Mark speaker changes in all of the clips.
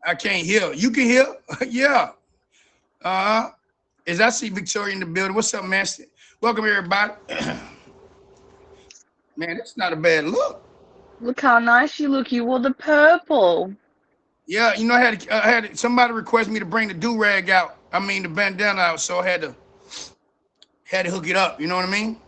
Speaker 1: I can't hear. You can hear? Yeah. Uh-huh. As I see Victoria in the building. What's up, Master? Welcome, everybody. Man, that's not a bad look.
Speaker 2: Look how nice you look. You wore the purple.
Speaker 1: Yeah, I had somebody request me to bring the do rag out. I mean the bandana out, so I had to hook it up. You know what I mean?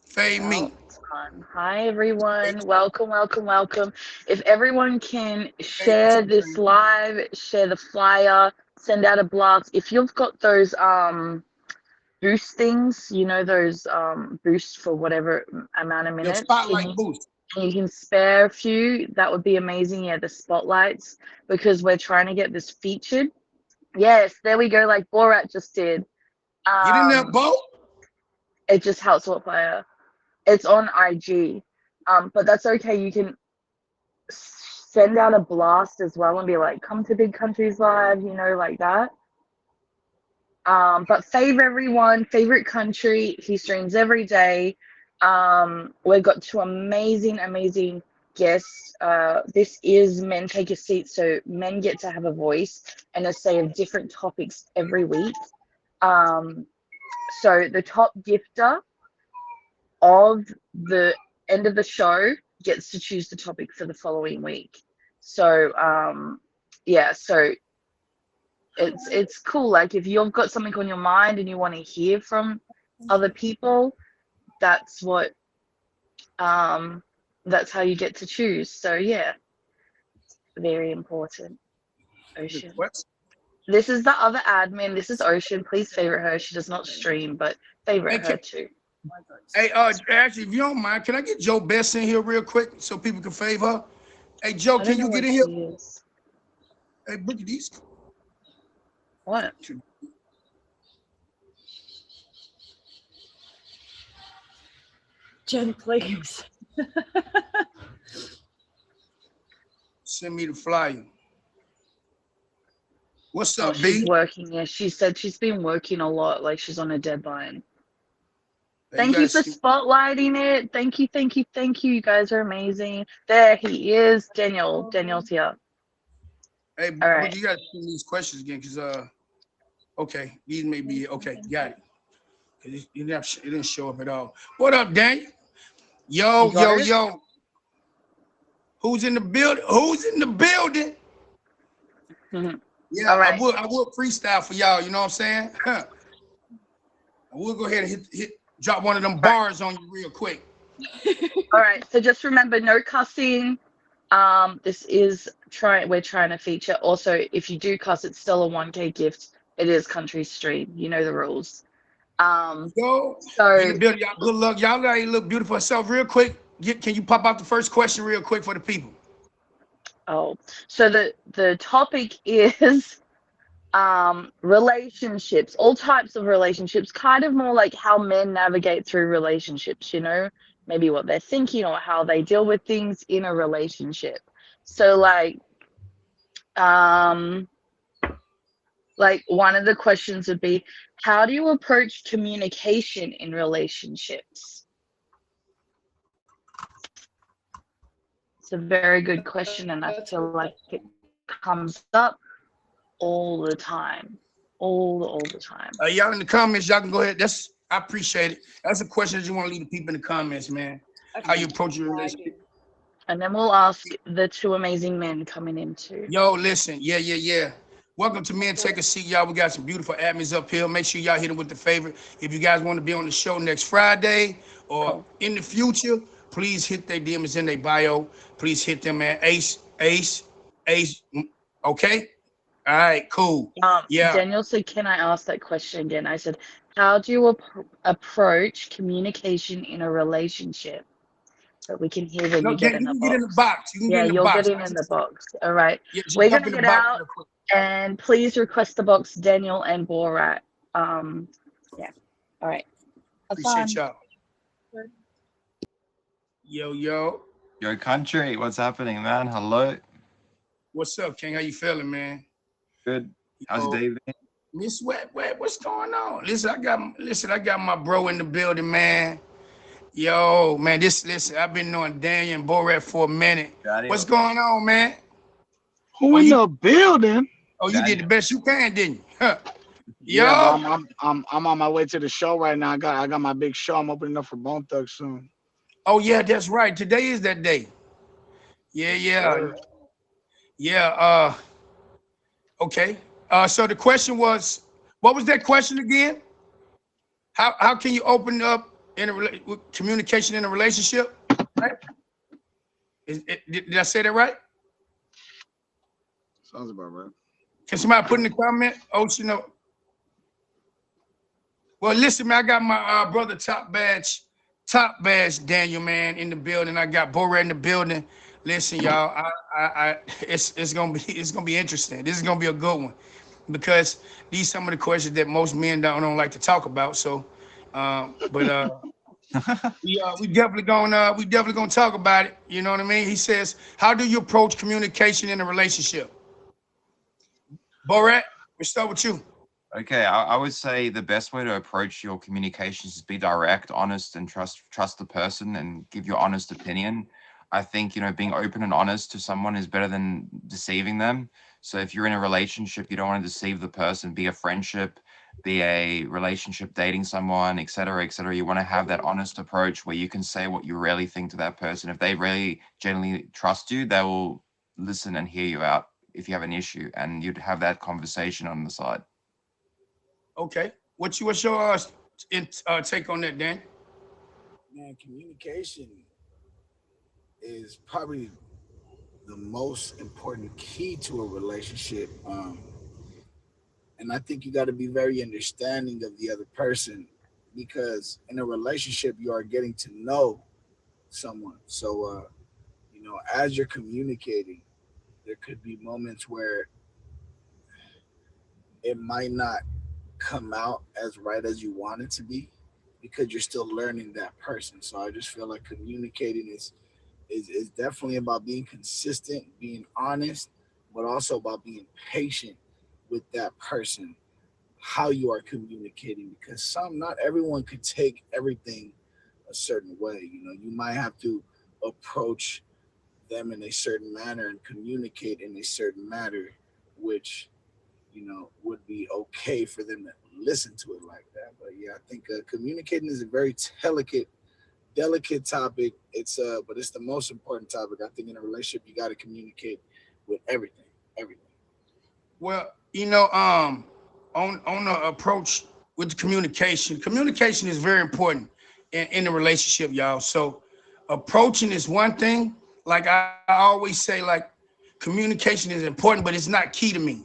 Speaker 1: Fade
Speaker 2: Well,
Speaker 1: me.
Speaker 2: it's fun. Hi, everyone. Welcome, welcome, welcome. If everyone can
Speaker 1: Fade
Speaker 2: share this live, share the flyer, send out a blast. If you've got those boost things, you know, those boosts for whatever amount of
Speaker 1: Your
Speaker 2: minutes,
Speaker 1: spotlight boost.
Speaker 2: you can spare a few, that would be amazing. Yeah, the spotlights, because we're trying to get this featured. Yes, there we go, like Borat just did.
Speaker 1: Get in that
Speaker 2: Um,
Speaker 1: boat.
Speaker 2: it just helps with fire. It's on IG. But that's okay. You can send out a blast as well and be like, come to Big Countries Live, you know, like that. But favorite country. He streams every day. We've got two amazing guests. This is Men Take a Seat, so men get to have a voice and a say of different topics every week. Um, so the top gifter of the end of the show gets to choose the topic for the following week. So yeah, so it's cool. Like if you've got something on your mind and you want to hear from other people, that's what that's how you get to choose. So yeah, very important. Ocean.
Speaker 1: What?
Speaker 2: This is the other admin. This is Ocean. Please favorite her. She does not stream, but favorite
Speaker 1: Hey,
Speaker 2: her too.
Speaker 1: actually, if you don't mind, can I get Joe Best in here real quick so people can fave her? Hey, Joe,
Speaker 2: I don't
Speaker 1: can
Speaker 2: know
Speaker 1: you get
Speaker 2: what
Speaker 1: in here?
Speaker 2: she is.
Speaker 1: Hey, look at these.
Speaker 2: What?
Speaker 3: Jen, please.
Speaker 1: Send me the flyer. What's
Speaker 2: Oh,
Speaker 1: up,
Speaker 2: she's
Speaker 1: B?
Speaker 2: working. Yeah, she said she's been working a lot. Like she's on a deadline.
Speaker 1: Hey, you
Speaker 2: Thank you
Speaker 1: gotta
Speaker 2: for
Speaker 1: see.
Speaker 2: spotlighting it. Thank you, thank you, thank you. You guys are amazing. There he is, Daniel. Daniel's here.
Speaker 1: Hey,
Speaker 2: All
Speaker 1: but
Speaker 2: right.
Speaker 1: you gotta see these questions again, cause okay, these may be okay. Got it. 'Cause it didn't show up at all. What up, Daniel?
Speaker 2: You
Speaker 1: Yo,
Speaker 2: got
Speaker 1: yo,
Speaker 2: it?
Speaker 1: yo. Who's in the building? Who's in the building?
Speaker 2: Mhm.
Speaker 1: Yeah,
Speaker 2: All right.
Speaker 1: I would freestyle for y'all. You know what I'm saying? I will go ahead and drop one of them
Speaker 2: All right.
Speaker 1: bars on you real quick.
Speaker 2: All right. So just remember, no cussing. This is we're trying to feature. Also, if you do cuss, it's still a 1K gift. It is country stream. You know the rules.
Speaker 1: Yo, in the
Speaker 2: So
Speaker 1: building, y'all. Good luck. Y'all gotta look beautiful yourself real quick. Can you pop out the first question real quick for the people?
Speaker 2: oh, so the topic is relationships, all types of relationships, kind of more like how men navigate through relationships, you know, maybe what they're thinking or how they deal with things in a relationship. So um like one of the questions would be, how do you approach communication in relationships? It's a very good question, and I feel like it comes up all the time, all the time.
Speaker 1: Y'all in the comments, y'all can go ahead. I appreciate it. That's a question that you want to leave the people in the comments, man. How you approach your relationship?
Speaker 2: And then we'll ask the two amazing men coming in too.
Speaker 1: Yo, listen, yeah. Welcome to Men Take a Seat, y'all. We got some beautiful admins up here. Make sure y'all hit them with the favorite. If you guys want to be on the show next Friday or
Speaker 2: Cool.
Speaker 1: in the future, please hit their DMs in their bio. Please hit them at Ace. Okay? All right, cool. Yeah.
Speaker 2: Daniel said, "Can I ask that question again?" I said, "How do you approach communication in a relationship?" But we can hear when
Speaker 1: No,
Speaker 2: you get
Speaker 1: Dan,
Speaker 2: in
Speaker 1: you
Speaker 2: the
Speaker 1: can get in the
Speaker 2: box.
Speaker 1: box. You can get
Speaker 2: Yeah,
Speaker 1: in the
Speaker 2: you're
Speaker 1: box.
Speaker 2: getting in the box. All right.
Speaker 1: Yeah, just
Speaker 2: We're
Speaker 1: jump
Speaker 2: gonna
Speaker 1: in the
Speaker 2: get
Speaker 1: box
Speaker 2: out,
Speaker 1: real quick.
Speaker 2: and please request the box, Daniel and Borat. Yeah. All right. Have
Speaker 1: Appreciate
Speaker 2: fun.
Speaker 1: y'all. Yo.
Speaker 4: Yo, country, what's happening, man? Hello.
Speaker 1: What's up, King? How you feeling, man?
Speaker 4: Good. How's your
Speaker 1: Yo,
Speaker 4: day been?
Speaker 1: Miss what's going on? I got my bro in the building, man. Yo, man, listen, I've been knowing Daniel and Borat for a minute.
Speaker 4: Daddy,
Speaker 1: What's going on, man?
Speaker 3: Who
Speaker 1: Oh,
Speaker 3: in
Speaker 1: you,
Speaker 3: the building?
Speaker 1: oh, you did the
Speaker 4: Daniel.
Speaker 1: best you can, didn't you?
Speaker 3: Yeah, but
Speaker 1: Yo.
Speaker 3: I'm on my way to the show right now. I got my big show. I'm opening up for Bone Thugs soon.
Speaker 1: Oh yeah, that's right. Today is that day. Yeah,
Speaker 3: Yes,
Speaker 1: yeah,
Speaker 3: sir.
Speaker 1: yeah. Okay. So the question was, what was that question again? How can you open up in with communication in a relationship? Right? Did I say that right?
Speaker 3: Sounds about right.
Speaker 1: Can somebody put in the comment? Ocean. Well, listen, man. I got my brother Top Badge Daniel, man, in the building. I got Borat in the building. Listen, y'all. It's gonna be interesting. This is gonna be a good one because these some of the questions that most men don't like to talk about. So, but we definitely gonna talk about it. You know what I mean? He says, how do you approach communication in a relationship? Borat, we start with you.
Speaker 4: Okay, I would say the best way to approach your communications is be direct, honest, and trust the person and give your honest opinion. I think, being open and honest to someone is better than deceiving them. So if you're in a relationship, you don't want to deceive the person, be a friendship, be a relationship, dating someone, etc., etc. You want to have that honest approach where you can say what you really think to that person. If they really genuinely trust you, they will listen and hear you out if you have an issue, and you'd have that conversation on the side.
Speaker 1: Okay. What's your take on that, Dan?
Speaker 5: Man, communication is probably the most important key to a relationship. And I think you got to be very understanding of the other person because in a relationship, you are getting to know someone. So, as you're communicating, there could be moments where it might not come out as right as you want it to be because you're still learning that person. So I just feel like communicating is definitely about being consistent, being honest, but also about being patient with that person, how you are communicating, because not everyone could take everything a certain way. You might have to approach them in a certain manner and communicate in a certain manner, which would be okay for them to listen to it like that. But yeah, I think communicating is a very delicate topic. But it's the most important topic. I think in a relationship, you got to communicate with everything.
Speaker 1: Well, on the approach with the communication is very important in the relationship, y'all. So approaching is one thing. Like I always say, like communication is important, but it's not key to me.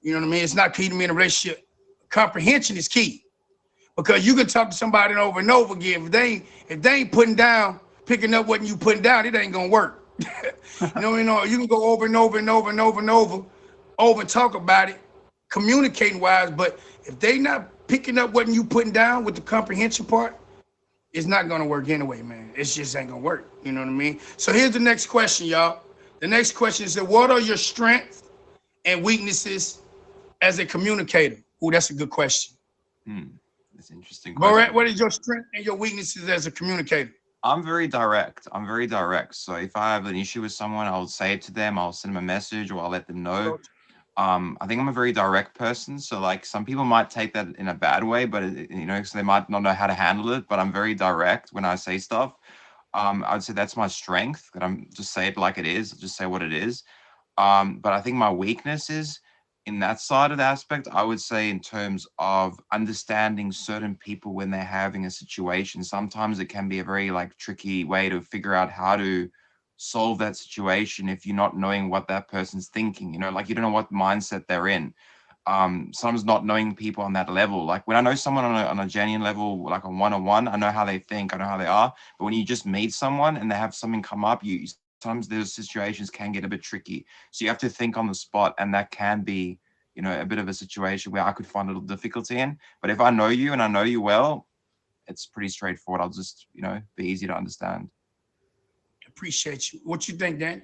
Speaker 1: You know what I mean? It's not key to me in a relationship. Comprehension is key because you can talk to somebody over and over again. If they ain't picking up what you putting down, it ain't gonna work. You can go over and over and over and over and over and talk about it, communicating wise. But if they not picking up what you putting down with the comprehension part, it's not gonna work anyway, man. It just ain't gonna work. You know what I mean? So here's the next question, y'all. The next question is that what are your strengths and weaknesses as a communicator? Ooh, that's a good question.
Speaker 4: That's an interesting
Speaker 1: Borat,
Speaker 4: question.
Speaker 1: what is your strength and your weaknesses as a communicator?
Speaker 4: I'm very direct. So if I have an issue with someone, I'll say it to them, I'll send them a message, or I'll let them know. I think I'm a very direct person. So like some people might take that in a bad way, but so they might not know how to handle it. But I'm very direct when I say stuff. I'd say that's my strength. That I'm just say it like it is. Just say what it is. But I think my weakness is in that side of the aspect. I would say in terms of understanding certain people when they're having a situation. Sometimes it can be a very like tricky way to figure out how to solve that situation if you're not knowing what that person's thinking. Like you don't know what mindset they're in. Sometimes not knowing people on that level. Like when I know someone on a genuine level, like on one-on-one, I know how they think, I know how they are. But when you just meet someone and they have something come up, sometimes those situations can get a bit tricky. So you have to think on the spot, and that can be, a bit of a situation where I could find a little difficulty in. But if I know you and I know you well, it's pretty straightforward. I'll just, be easy to understand.
Speaker 1: Appreciate you. What you think, Dan?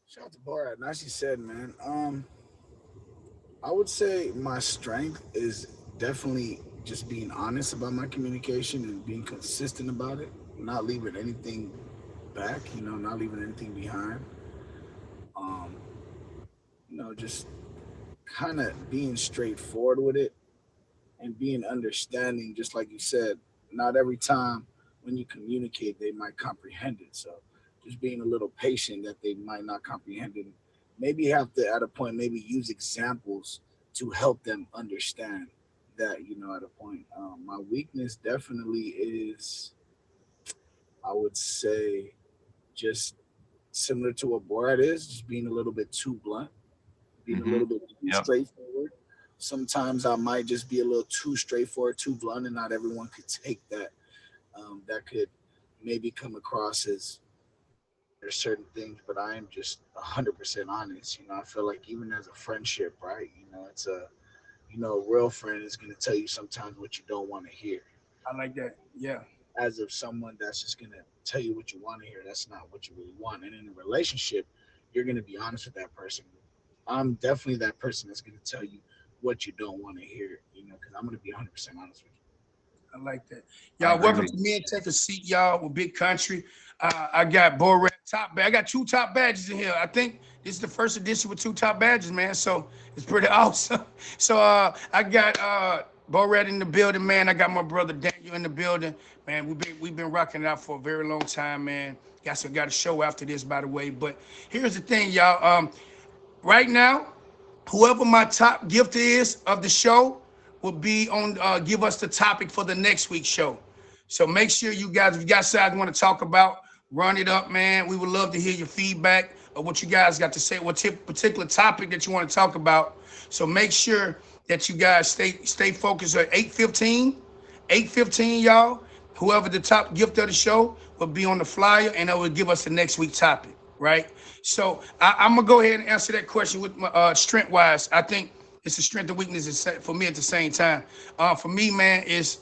Speaker 5: Shout out to Borat. Nicely said, man. I would say my strength is definitely just being honest about my communication and being consistent about it, not leaving anything back, not leaving anything behind. Um, just kind of being straightforward with it and being understanding, just like you said, not every time when you communicate they might comprehend it. So just being a little patient that they might not comprehend it. Maybe you have to at a point maybe use examples to help them understand that, at a point. My weakness definitely is, I would say, just similar to what Borat is, just being a little bit too blunt, being a
Speaker 4: Hmm.
Speaker 5: little bit too
Speaker 4: Yep.
Speaker 5: straightforward. Sometimes I might just be a little too straightforward, too blunt, and not everyone could take that. That could maybe come across as there's certain things, but I am just 100% honest. I feel like even as a friendship, right? It's a real friend is going to tell you sometimes what you don't want to hear.
Speaker 1: I like that. Yeah.
Speaker 5: As if someone that's just going to tell you what you want to hear, that's not what you really want. And in a relationship, you're going to be honest with that person. I'm definitely that person that's going to tell you what you don't want to hear, because I'm going to be 100% honest with you.
Speaker 1: I like that.
Speaker 4: I
Speaker 1: Y'all,
Speaker 4: agree
Speaker 1: welcome
Speaker 4: with
Speaker 1: to
Speaker 4: you.
Speaker 1: Me and Take a Seat, y'all, with Big Country. I got Borat top badge. I got 2 top badges in here. I think this is the first edition with 2 top badges, man. So it's pretty awesome. So I got Borat in the building, man. I got my brother Daniel in the building, man. We've been rocking it out for a very long time, man. Got a show after this, by the way. But here's the thing, y'all. Right now, whoever my top gift is of the show will be on give us the topic for the next week's show. So make sure you guys, if you got something you want to talk about, run it up, man. We would love to hear your feedback of what you guys got to say, what particular topic that you want to talk about. So make sure that you guys stay focused at 8:15. 8:15, y'all. Whoever the top gift of the show will be on the flyer, and it will give us the next week topic, right? So I'm gonna go ahead and answer that question with my strength wise. I think it's a strength and weakness for me at the same time. For me, man, is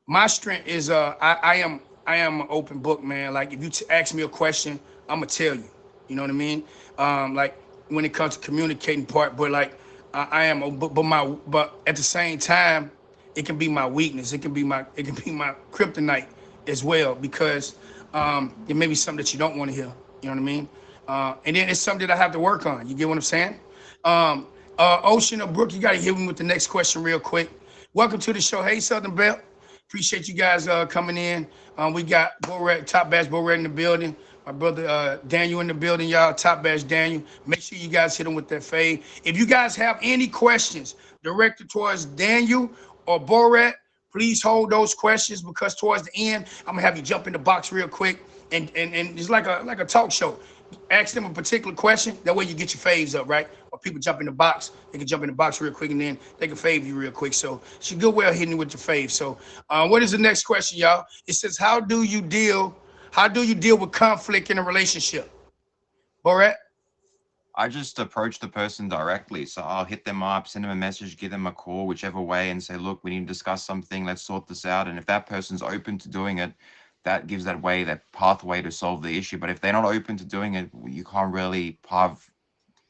Speaker 1: my strength is I am an open book, man. Like if you ask me a question, I'm gonna tell you. You know what I mean? Like when it comes to communicating part, but like I am, but at the same time, it can be my weakness. It can be my kryptonite as well because it may be something that you don't want to hear. You know what I mean? And then it's something that I have to work on. You get what I'm saying? Ocean or Brooke, you got to hit me with the next question real quick. Welcome to the show. Hey, Southern Belle. Appreciate you guys coming in. We got Borat, Top Bash Borat in the building. My brother Daniel in the building, y'all. Top Bash Daniel. Make sure you guys hit him with that fade. If you guys have any questions directed towards Daniel or Borat, please hold those questions because towards the end, I'm gonna have you jump in the box real quick and it's like a talk show. Ask them a particular question. That way you get your faves up, right? Or people jump in the box, they can jump in the box real quick and then they can fave you real quick. So it's a good way of hitting you with your fave. So what is the next question, y'all? It says, how do you deal with conflict in a relationship? Borat?
Speaker 4: I just approach the person directly. So I'll hit them up, send them a message, give them a call, whichever way, and say, look, we need to discuss something. Let's sort this out. And if that person's open to doing it, that gives that way, that pathway to solve the issue. But if they're not open to doing it, you can't really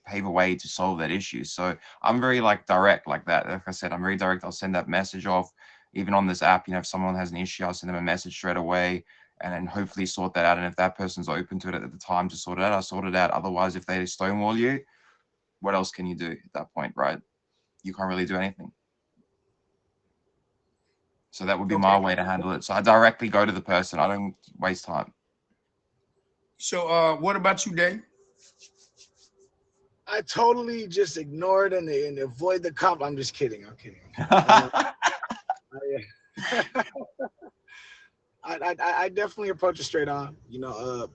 Speaker 4: pave a way to solve that issue. So I'm very like direct like that. Like I said, I'm very direct. I'll send that message off. Even on this app, if someone has an issue, I'll send them a message straight away and then hopefully sort that out. And if that person's open to it at the time to sort it out, I'll sort it out. Otherwise, if they stonewall you, what else can you do at that point, right? You can't really do anything. So that would be my
Speaker 1: Okay.
Speaker 4: way to handle it. So I directly go to the person. I don't waste time.
Speaker 1: So what about you, Dave?
Speaker 5: I totally just ignore it and avoid the cop. I'm just kidding. I'm kidding. I, I definitely approach it straight on.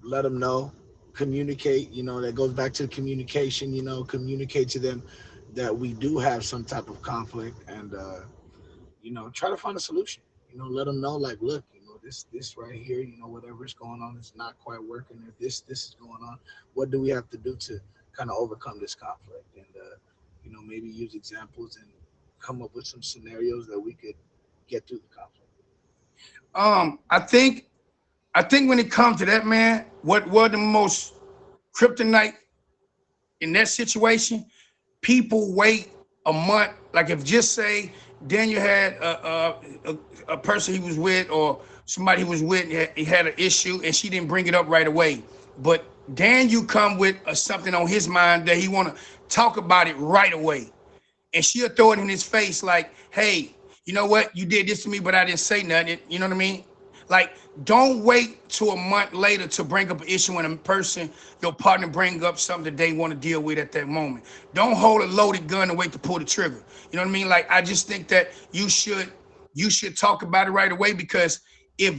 Speaker 5: Let them know, communicate. That goes back to communication. Communicate to them that we do have some type of conflict, and try to find a solution. Let them know, like, look, this right here, whatever's going on, it's not quite working. If this is going on, what do we have to do to kind of overcome this conflict? And maybe use examples and come up with some scenarios that we could get through the conflict.
Speaker 1: I think when it comes to that, man, what the most kryptonite in that situation, people wait a month. Like if just say Daniel had a person he was with or somebody he was with, he had an issue and she didn't bring it up right away. But Daniel come with something on his mind that he want to talk about it right away. And she'll throw it in his face like, hey, you know what? You did this to me, but I didn't say nothing. You know what I mean? Like, don't wait till a month later to bring up an issue when a person, your partner, bring up something that they want to deal with at that moment. Don't hold a loaded gun and wait to pull the trigger. You know what I mean? Like, I just think that you should talk about it right away, because if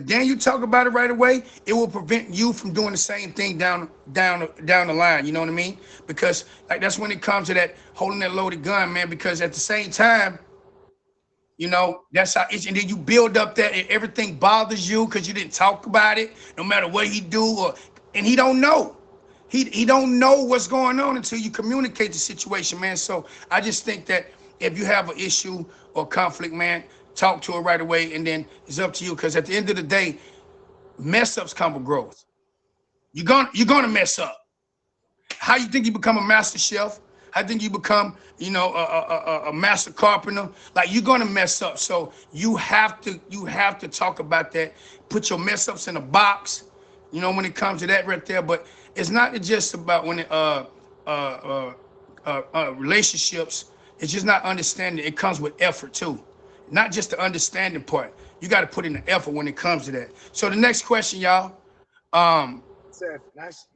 Speaker 1: Daniel talk about it right away, it will prevent you from doing the same thing down the line. You know what I mean? Because like that's when it comes to that holding that loaded gun, man. Because at the same time, you know, that's how it's, and then you build up that and everything bothers you because you didn't talk about it, no matter what he do, and he don't know. He don't know what's going on until you communicate the situation, man. So I just think that if you have an issue or conflict, man, talk to her right away, and then it's up to you. Because at the end of the day, mess ups come with growth. You're gonna mess up. How you think you become a master chef? How you think you become, you know, a master carpenter? Like, you're gonna mess up. So you have to talk about that. Put your mess ups in a box. You know, when it comes to that right there. But it's not just about when relationships. It's just not understanding. It comes with effort too, not just the understanding part. You got to put in the effort when it comes to that. So the next question, y'all.
Speaker 5: Said,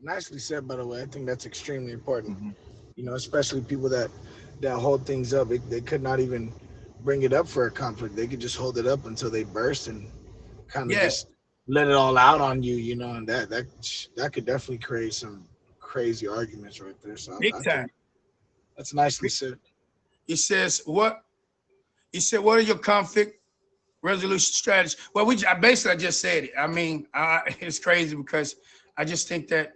Speaker 5: nicely said, by the way. I think that's extremely important.
Speaker 4: Mhm.
Speaker 5: You know, especially people that hold things up. They could not even bring it up for a conflict. They could just hold it up until they burst and kind of
Speaker 1: Yeah,
Speaker 5: just let it all out on you. You know, and that could definitely create some crazy arguments right there. So
Speaker 1: big
Speaker 5: I
Speaker 1: time.
Speaker 5: think that's nicely said.
Speaker 1: He says, what? He said, what are your conflict resolution strategies? Well, I just said it. I mean, it's crazy because I just think that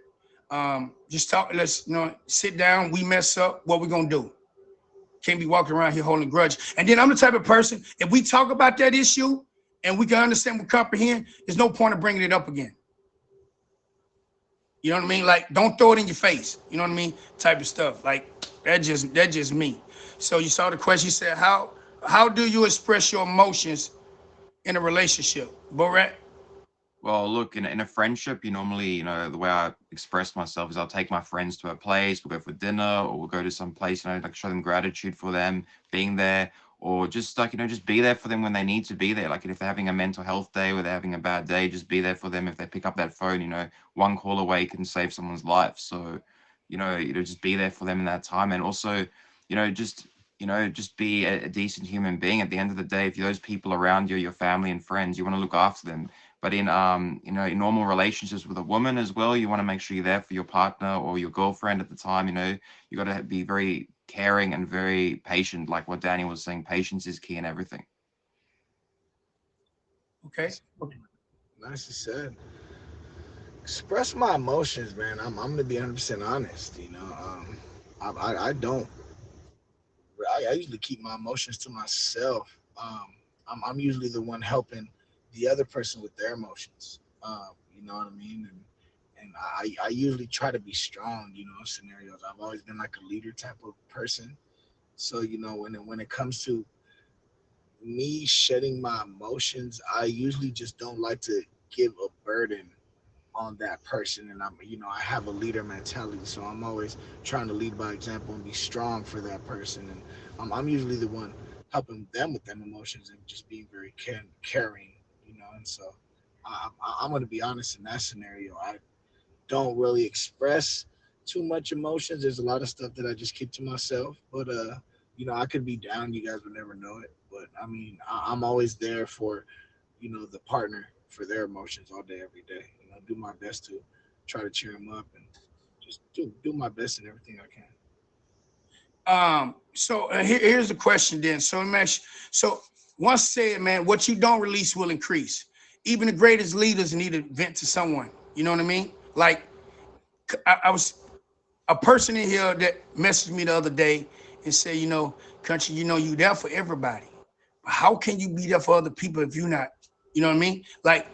Speaker 1: just talk. Let's sit down. We mess up. What we gonna do? Can't be walking around here holding a grudge. And then I'm the type of person. If we talk about that issue and we can understand, we comprehend, there's no point of bringing it up again. You know what I mean? Like, don't throw it in your face. You know what I mean? Type of stuff. Like, that's just me. So you saw the question. You said, how do you express your emotions in a relationship? Borat?
Speaker 4: Well, look, in a friendship, you normally, the way I express myself is I'll take my friends to a place, we'll go for dinner, or we'll go to some place, like show them gratitude for them being there, or just like, just be there for them when they need to be there. Like if they're having a mental health day or they're having a bad day, just be there for them. If they pick up that phone, one call away can save someone's life. So, just be there for them in that time. And also, just be a decent human being. At the end of the day, if those people around you, your family and friends, you want to look after them. But in in normal relationships with a woman as well, you want to make sure you're there for your partner or your girlfriend at the time. You got to be very caring and very patient. Like what Danny was saying, patience is key in everything.
Speaker 1: Okay.
Speaker 5: Nicely said. Express my emotions, man. I'm gonna be 100% honest. I don't. I usually keep my emotions to myself. I'm usually the one helping the other person with their emotions. You know what I mean? And I usually try to be strong. Scenarios. I've always been like a leader type of person. So when it comes to me shedding my emotions, I usually just don't like to give a burden on that person. And I have a leader mentality, so I'm always trying to lead by example and be strong for that person. And I'm usually the one helping them with them emotions and just being very caring. And so I'm going to be honest, in that scenario, I don't really express too much emotions. There's a lot of stuff that I just keep to myself, but I could be down, you guys would never know it. But I mean, I'm always there for the partner, for their emotions all day, every day. Do my best to try to cheer them up and just do my best in everything I can.
Speaker 1: So here's the question then. So once said, man, what you don't release will increase. Even the greatest leaders need to vent to someone. You know what I mean? Like, I was a person in here that messaged me the other day and said, country, you there for everybody. How can you be there for other people if you're not? You know what I mean? Like,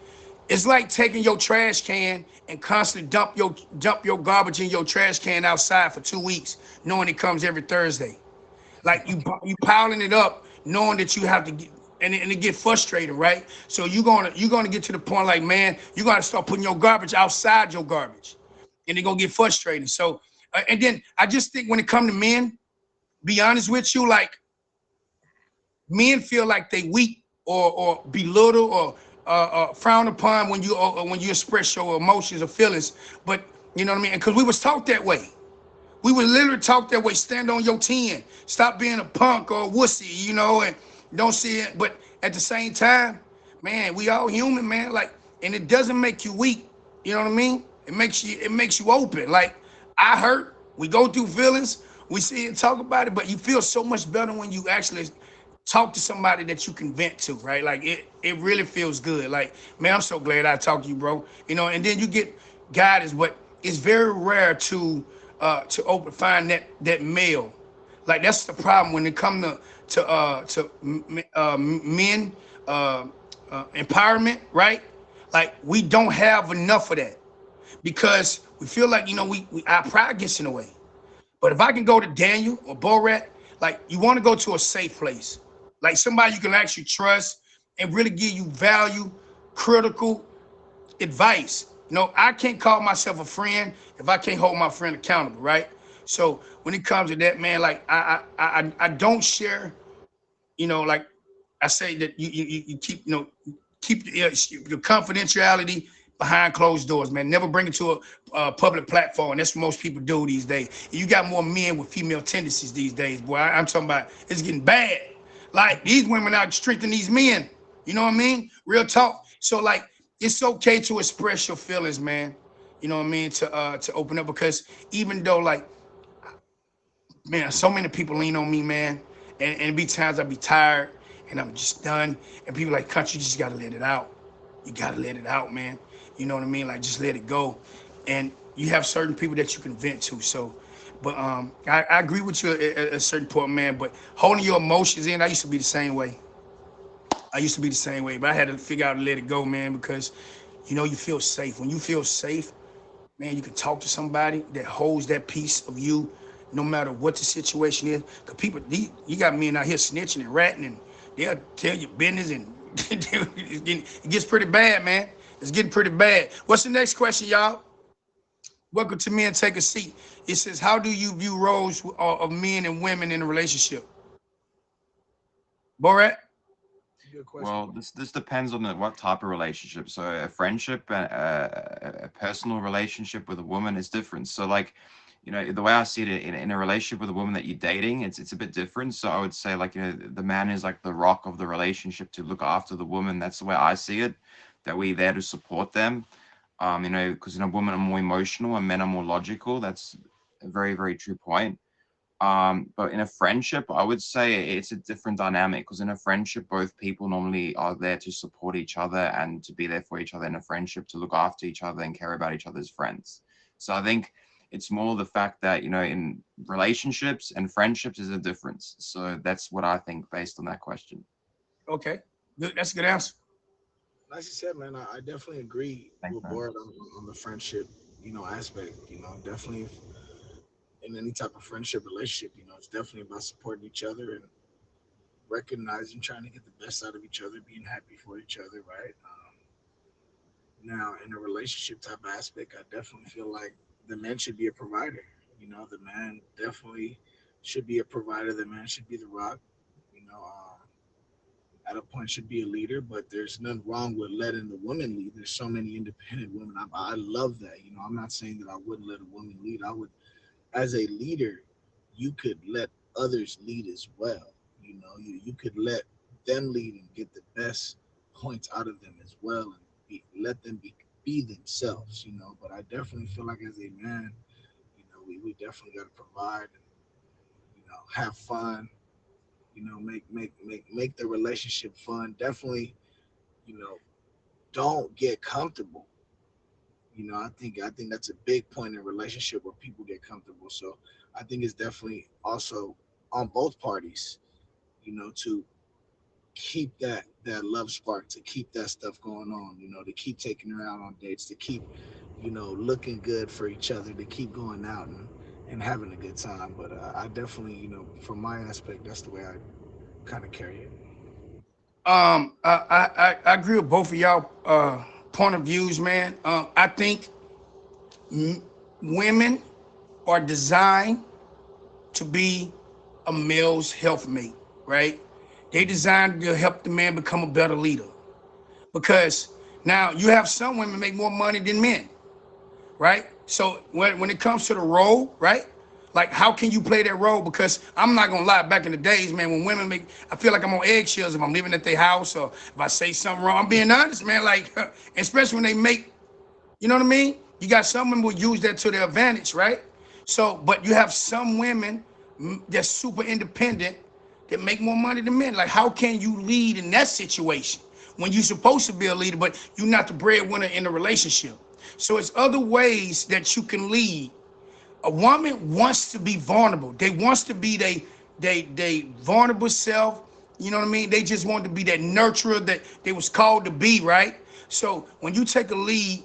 Speaker 1: it's like taking your trash can and constantly dump your garbage in your trash can outside for 2 weeks, knowing it comes every Thursday. Like you piling it up, knowing that you have to get, and it get frustrating, right? So you're gonna get to the point like, man, you gotta start putting your garbage outside your garbage. and they're gonna get frustrated. So, and then I just think when it comes to men, be honest with you, like men feel like they weak or belittle or frowned upon when you express your emotions or feelings. But you know what I mean? Because we was taught that way. We were literally taught that way. Stand on your 10. Stop being a punk or a wussy, you know, and don't see it. But at the same time, man, we all human, man. Like, and it doesn't make you weak. You know what I mean? It makes you open. Like, I hurt. We go through feelings. We see it, talk about it, but you feel so much better when you actually talk to somebody that you can vent to, right? Like it really feels good. Like, man, I'm so glad I talked to you, bro. You know, and then you get guidance, but it's very rare to find that male. Like, that's the problem when it comes to men empowerment, right? Like, we don't have enough of that because we feel like, you know, we our pride gets in the way. But if I can go to Daniel or Borat, like, you want to go to a safe place, like somebody you can actually trust and really give you value, critical advice. You know, I can't call myself a friend if I can't hold my friend accountable, right? So when it comes to that, man, like I don't share, you know, like I say that you keep, you know, keep your confidentiality behind closed doors, man. Never bring it to a public platform. That's what most people do these days. You got more men with female tendencies these days, boy. I'm talking about it's getting bad. Like, these women out strengthening these men. You know what I mean? Real talk. So, like, it's okay to express your feelings, man. You know what I mean? To open up, because even though, like, man, so many people lean on me, man. And it be times I be tired and I'm just done. And people like, Country, you just gotta let it out. You gotta let it out, man. You know what I mean? Like, just let it go. And you have certain people that you can vent to. So, but I agree with you at a certain point, man. But holding your emotions in, I used to be the same way. But I had to figure out to let it go, man, because, you know, you feel safe. When you feel safe, man, you can talk to somebody that holds that piece of you, no matter what the situation is. Because people, you got men out here snitching and ratting, and they'll tell you business, and it gets pretty bad, man. It's getting pretty bad. What's the next question, y'all? Welcome to Men Take a Seat. It says, how do you view roles of men and women in a relationship? Borat?
Speaker 5: Good question.
Speaker 4: Well, this depends on what type of relationship. So a friendship and a personal relationship with a woman is different. So, like, you know, the way I see it, in a relationship with a woman that you're dating, it's a bit different. So I would say, like, you know, the man is like the rock of the relationship to look after the woman. That's the way I see it. That we're there to support them. You know, because, you know, women are more emotional and men are more logical. That's a very, very true point. But in a friendship, I would say it's a different dynamic, because in a friendship, both people normally are there to support each other and to be there for each other in a friendship, to look after each other and care about each other's friends. So I think it's more the fact that, you know, in relationships and friendships is a difference. So that's what I think based on that question.
Speaker 1: Okay, good. That's a good answer.
Speaker 5: Like you said, man, I definitely agree
Speaker 4: Thanks,
Speaker 5: with
Speaker 4: man.
Speaker 5: Board on the friendship, you know, aspect. You know, definitely in any type of friendship relationship, you know, it's definitely about supporting each other and recognizing, trying to get the best out of each other, being happy for each other, right? Now, in a relationship type aspect, I definitely feel like the man should be a provider. You know, the man definitely should be a provider. The man should be the rock. You know, at a point should be a leader, but there's nothing wrong with letting the woman lead. There's so many independent women. I love that. You know, I'm not saying that I wouldn't let a woman lead. I would, as a leader, you could let others lead as well. You know, you could let them lead and get the best points out of them as well, and let them be themselves. You know, but I definitely feel like as a man, you know, we definitely got to provide and, you know, have fun. You know, make the relationship fun. Definitely, you know, don't get comfortable. You know, I think that's a big point in a relationship where people get comfortable. So I think it's definitely also on both parties, you know, to keep that love spark, to keep that stuff going on, you know, to keep taking her out on dates, to keep, you know, looking good for each other, to keep going out and having a good time. But I definitely, you know, from my aspect, that's the way I kind of carry it.
Speaker 1: I agree with both of y'all point of views, man. I think women are designed to be a male's health mate, right? They designed to help the man become a better leader. Because now you have some women make more money than men, right? So when it comes to the role, right? Like, how can you play that role? Because I'm not gonna lie, back in the days, man, when women make, I feel like I'm on eggshells if I'm living at their house or if I say something wrong. I'm being honest, man. Like, especially when they make, you know what I mean? You got some women will use that to their advantage, right? So, but you have some women that's super independent that make more money than men. Like, how can you lead in that situation when you're supposed to be a leader, but you're not the breadwinner in the relationship? So it's other ways that you can lead. A woman wants to be vulnerable. They wants to be they vulnerable self. You know what I mean? They just want to be that nurturer that they was called to be, right? So when you take a lead,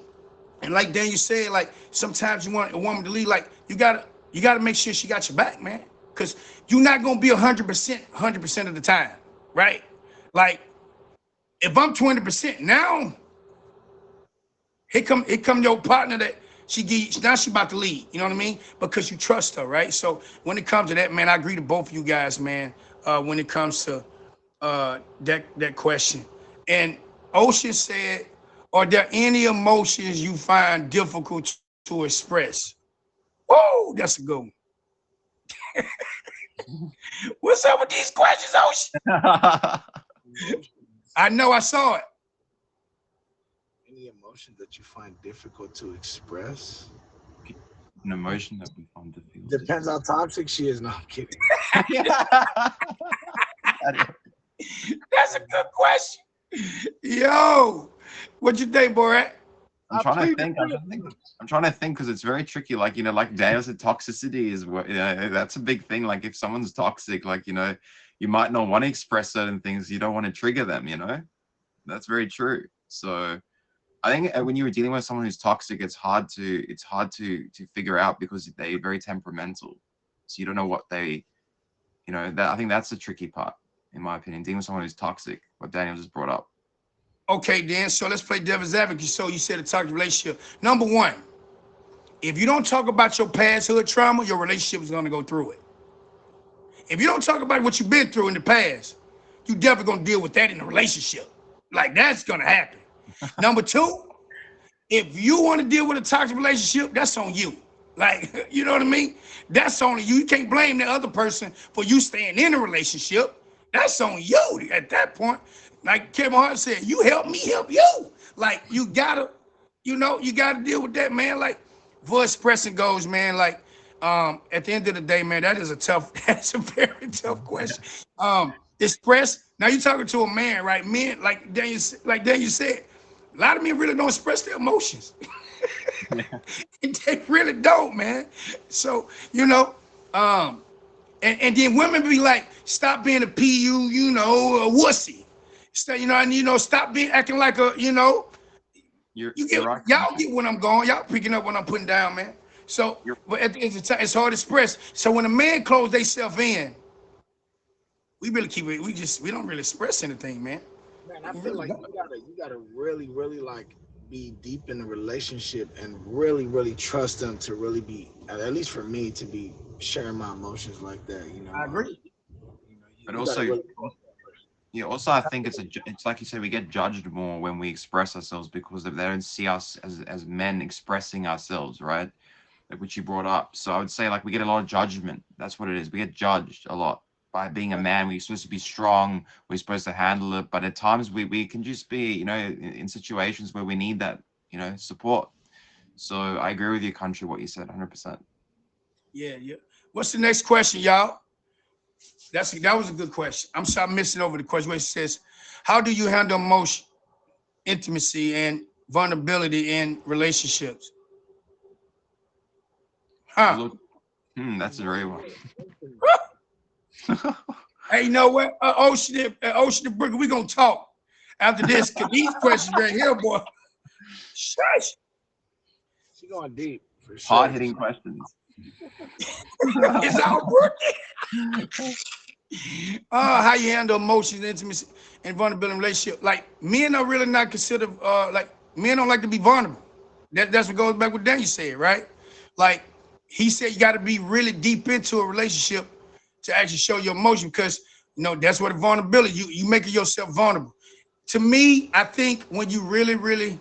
Speaker 1: and like Daniel said, like sometimes you want a woman to lead, like you gotta make sure she got your back, man. Cause you're not gonna be 100% of the time, right? Like if I'm 20% now, here come your partner that now she about to lead, you know what I mean? Because you trust her, right? So when it comes to that, man, I agree to both of you guys, man. When it comes to that question, and Ocean said, "Are there any emotions you find difficult to express?" Whoa, that's a good one. What's up with these questions, Ocean? I know, I saw it.
Speaker 5: Any emotion that you find difficult to express?
Speaker 4: An emotion that we find difficult.
Speaker 5: Depends how toxic she is. No, I'm kidding.
Speaker 1: That's a good question. Yo, what you think, Borat?
Speaker 4: I'm trying to think because it's very tricky. Like, like Daniel said, toxicity is what, that's a big thing. Like if someone's toxic, like, you might not want to express certain things. You don't want to trigger them, That's very true. So I think when you're dealing with someone who's toxic, it's hard to figure out because they're very temperamental. So you don't know what they, I think that's the tricky part, in my opinion, dealing with someone who's toxic, what Daniel just brought up.
Speaker 1: Okay, Dan, so let's play devil's advocate. So you said a toxic relationship. Number one, if you don't talk about your past hood trauma, your relationship is gonna go through it. If you don't talk about what you've been through in the past, you definitely gonna deal with that in a relationship. Like that's gonna happen. Number two, if you wanna deal with a toxic relationship, that's on you. Like, you know what I mean? That's on you. You can't blame the other person for you staying in a relationship. That's on you at that point. Like Kevin Hart said, you help me help you. Like you gotta deal with that, man. Like for expressing goes, man, like at the end of the day, man, that's a very tough question. Express, now you're talking to a man, right? Men, like Daniel said, a lot of men really don't express their emotions. They really don't, man. So, and then women be like, stop being a PU, a wussy. Stop being acting like a,
Speaker 4: You're
Speaker 1: right. Y'all get what I'm going. Y'all picking up what I'm putting down, man. So, but at the end of the time, it's hard to express. So when a man close themselves in, we really keep it. We don't really express anything, man.
Speaker 5: Man, I feel like you gotta really, really like be deep in the relationship and really, really trust them to really be, at least for me, to be sharing my emotions like that.
Speaker 1: I agree.
Speaker 4: But also, I think it's like you said, we get judged more when we express ourselves because they don't see us as men expressing ourselves, right? Like which you brought up. So I would say like we get a lot of judgment. That's what it is. We get judged a lot by being a man. We're supposed to be strong. We're supposed to handle it. But at times we can just be, in situations where we need that, support. So I agree with you, Country, what you said, 100%.
Speaker 1: Yeah. What's the next question, y'all? That was a good question. I'm sorry, I'm missing over the question where it says, how do you handle emotion, intimacy, and vulnerability in relationships?
Speaker 4: That's a very one.
Speaker 1: Hey, you know what? Ocean and Brooklyn, we gonna talk after this, because these questions right here, boy. Shush.
Speaker 5: She going deep for sure.
Speaker 4: Hard-hitting questions.
Speaker 1: It's all working. How you handle emotions, intimacy, and vulnerability in relationship. Like men are really not considered men don't like to be vulnerable. That's what goes back with Daniel said, right? like he said, you got to be really deep into a relationship to actually show your emotion, because you know that's what vulnerability. You making yourself vulnerable. To me, I think when you really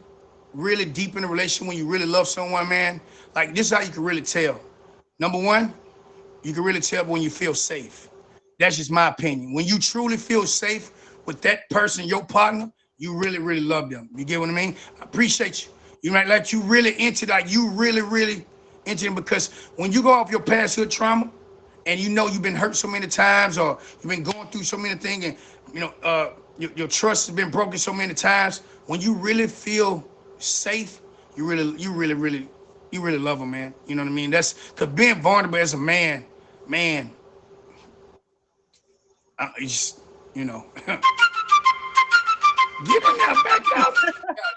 Speaker 1: deep in a relationship, when you really love someone, man, like this is how you can really tell. Number one, you can really tell when you feel safe. That's just my opinion. When you truly feel safe with that person, your partner, you really love them. You get what I mean? I appreciate you. You might like you really into, like you really into them, because when you go off your past hood trauma and you know you've been hurt so many times, or you've been going through so many things, and you know your trust has been broken so many times, when you really feel safe, you really love them, man. You know what I mean? That's because being vulnerable as a man, it's just, you know, get in there, back out.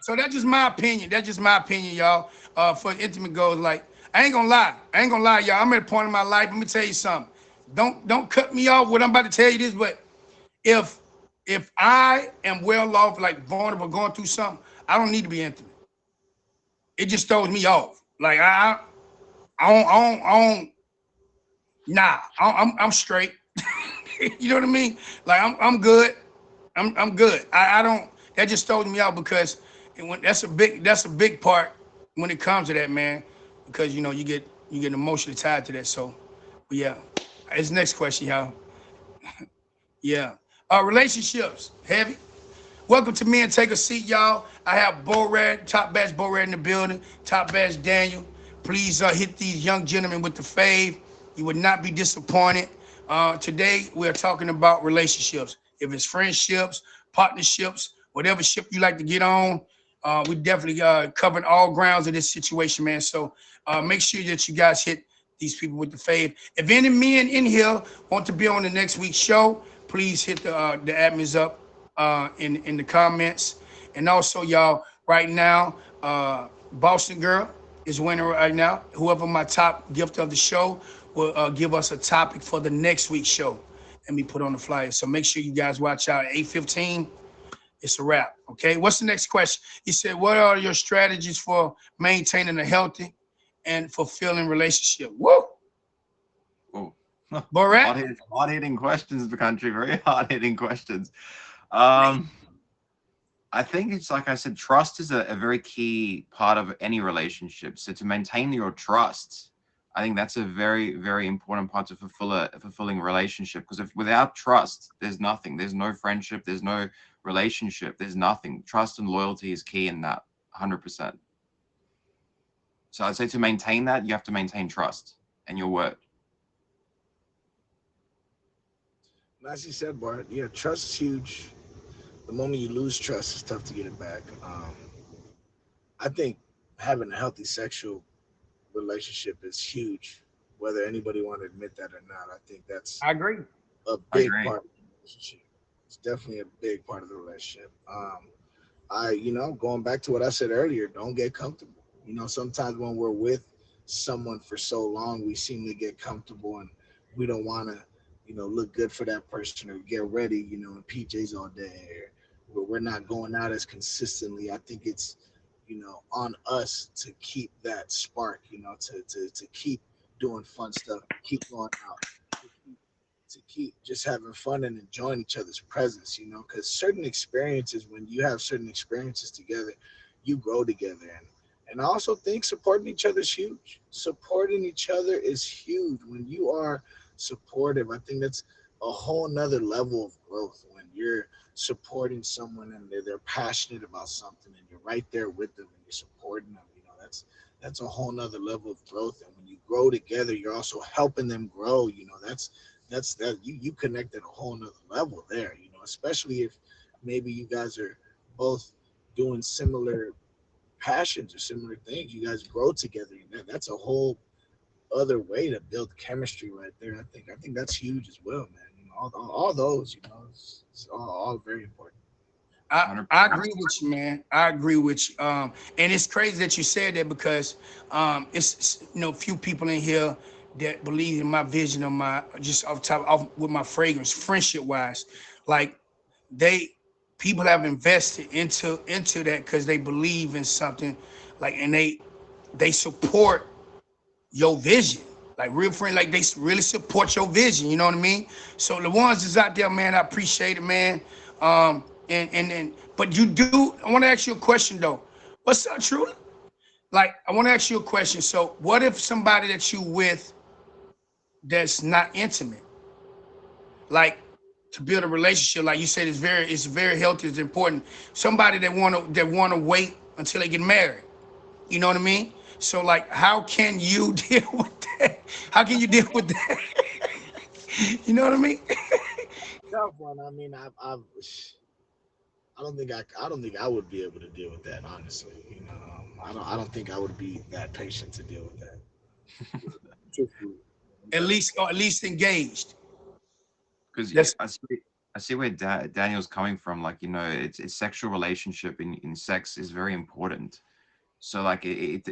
Speaker 1: So that's just my opinion. That's just my opinion, y'all. For intimate goals, like I ain't gonna lie, y'all. I'm at a point in my life. Let me tell you something. Don't cut me off. What I'm about to tell you this, but if I am well off, like vulnerable, going through something, I don't need to be intimate. It just throws me off. Like I don't. Nah, I'm straight. You know what I mean? Like I'm good. I'm good. I don't. That just throws me out, because that's a big part when it comes to that, man. Because you know you get emotionally tied to that. So, but yeah. It's next question, y'all. Yeah. Relationships, heavy. Welcome to Men Take a Seat, y'all. I have Borad, Top Bash Borad in the building, Top Bash Daniel. Please hit these young gentlemen with the fave. You would not be disappointed. Today, we're talking about relationships. If it's friendships, partnerships, whatever ship you like to get on, we definitely covered all grounds of this situation, man. So make sure that you guys hit these people with the fave. If any men in here want to be on the next week's show, please hit the admins up in the comments. And also, y'all, right now, Boston Girl is winning right now. Whoever my top gift of the show will give us a topic for the next week's show, and we put on the flyer. So make sure you guys watch out. 8:15, it's a wrap. Okay. What's the next question? He said, "What are your strategies for maintaining a healthy and fulfilling relationship?" Woo.
Speaker 4: Oh,
Speaker 1: Borat?
Speaker 4: hard-hitting questions, the country. Very hard-hitting questions. I think it's like I said, trust is a very key part of any relationship. So to maintain your trust, I think that's a very important part to fulfill a fulfilling relationship. Because if without trust, there's nothing. There's no friendship. There's no relationship. There's nothing. Trust and loyalty is key in that, 100%. So I'd say to maintain that, you have to maintain trust and your word.
Speaker 5: Nicely said, Bart. Yeah, trust is huge. The moment you lose trust, it's tough to get it back. I think having a healthy sexual relationship is huge, whether anybody want to admit that or not. I think that's
Speaker 1: I agree.
Speaker 5: a
Speaker 4: I
Speaker 5: big
Speaker 4: agree.
Speaker 5: part of the relationship. It's definitely a big part of the relationship. Going back to what I said earlier, don't get comfortable. Sometimes when we're with someone for so long, we seem to get comfortable and we don't want to, look good for that person or get ready, in PJs all day, or we're not going out as consistently. I think it's, on us to keep that spark, to keep doing fun stuff, keep going out, to keep just having fun and enjoying each other's presence, because certain experiences, when you have certain experiences together, you grow together. And I also think supporting each other is huge. Supporting each other is huge. When you are supportive, I think that's a whole nother level of growth. When you're supporting someone and they're passionate about something and you're right there with them and you're supporting them, that's a whole nother level of growth. And when you grow together, you're also helping them grow. That's that you connect at a whole nother level there, especially if maybe you guys are both doing similar passions or similar things. You guys grow together. That's a whole other way to build chemistry right there. I think that's huge as well, man. All those, it's all very important.
Speaker 1: I
Speaker 4: 100%.
Speaker 1: agree with you, man. I agree with you. And it's crazy that you said that, because it's few people in here that believe in my vision of my, just off with my fragrance, friendship wise. Like people have invested into that because they believe in something, like, and they support your vision. Like real friends, like they really support your vision. You know what I mean? So the ones that's out there, man, I appreciate it, man. But you do. I want to ask you a question though. What's up, truly? Like I want to ask you a question. So what if somebody that you with that's not intimate, like to build a relationship, like you said, it's very healthy, it's important. Somebody that wanna wait until they get married. You know what I mean? So like, how can you deal with that? How can you deal with that? You know what I mean?
Speaker 5: Tough one. I mean, I don't think I would be able to deal with that. Honestly, I don't think I would be that patient to deal with that. Truthfully.
Speaker 1: At least engaged.
Speaker 4: Because
Speaker 1: That's
Speaker 4: I see where Daniel's coming from. Like, it's sexual relationship in sex is very important. So like it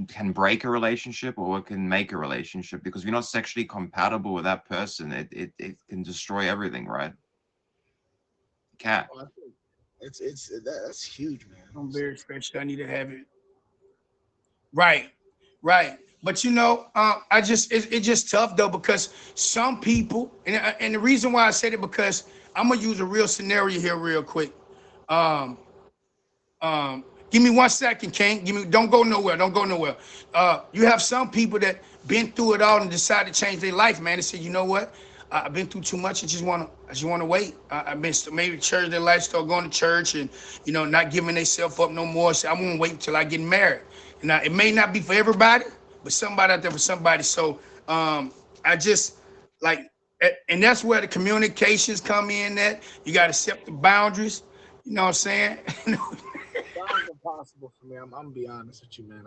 Speaker 4: can break a relationship or it can make a relationship, because if you're not sexually compatible with that person, it can destroy everything, right? It can.
Speaker 5: Well, I think that's huge, man.
Speaker 1: I'm very special. I need to have it. Right, right. But it's just tough though, because some people, and the reason why I said it, because I'm gonna use a real scenario here real quick. Um, Give me 1 second, King. Don't go nowhere. Don't go nowhere. You have some people that been through it all and decide to change their life, man. They say, you know what? I've been through too much. I just wanna wait. I've been maybe church their life, start going to church and not giving themselves up no more. So I want to wait until I get married. Now it may not be for everybody, but somebody out there for somebody. So I just like, and that's where the communications come in. That you got to set the boundaries. You know what I'm saying?
Speaker 5: Sounds impossible for me. I'm gonna be honest with you, man.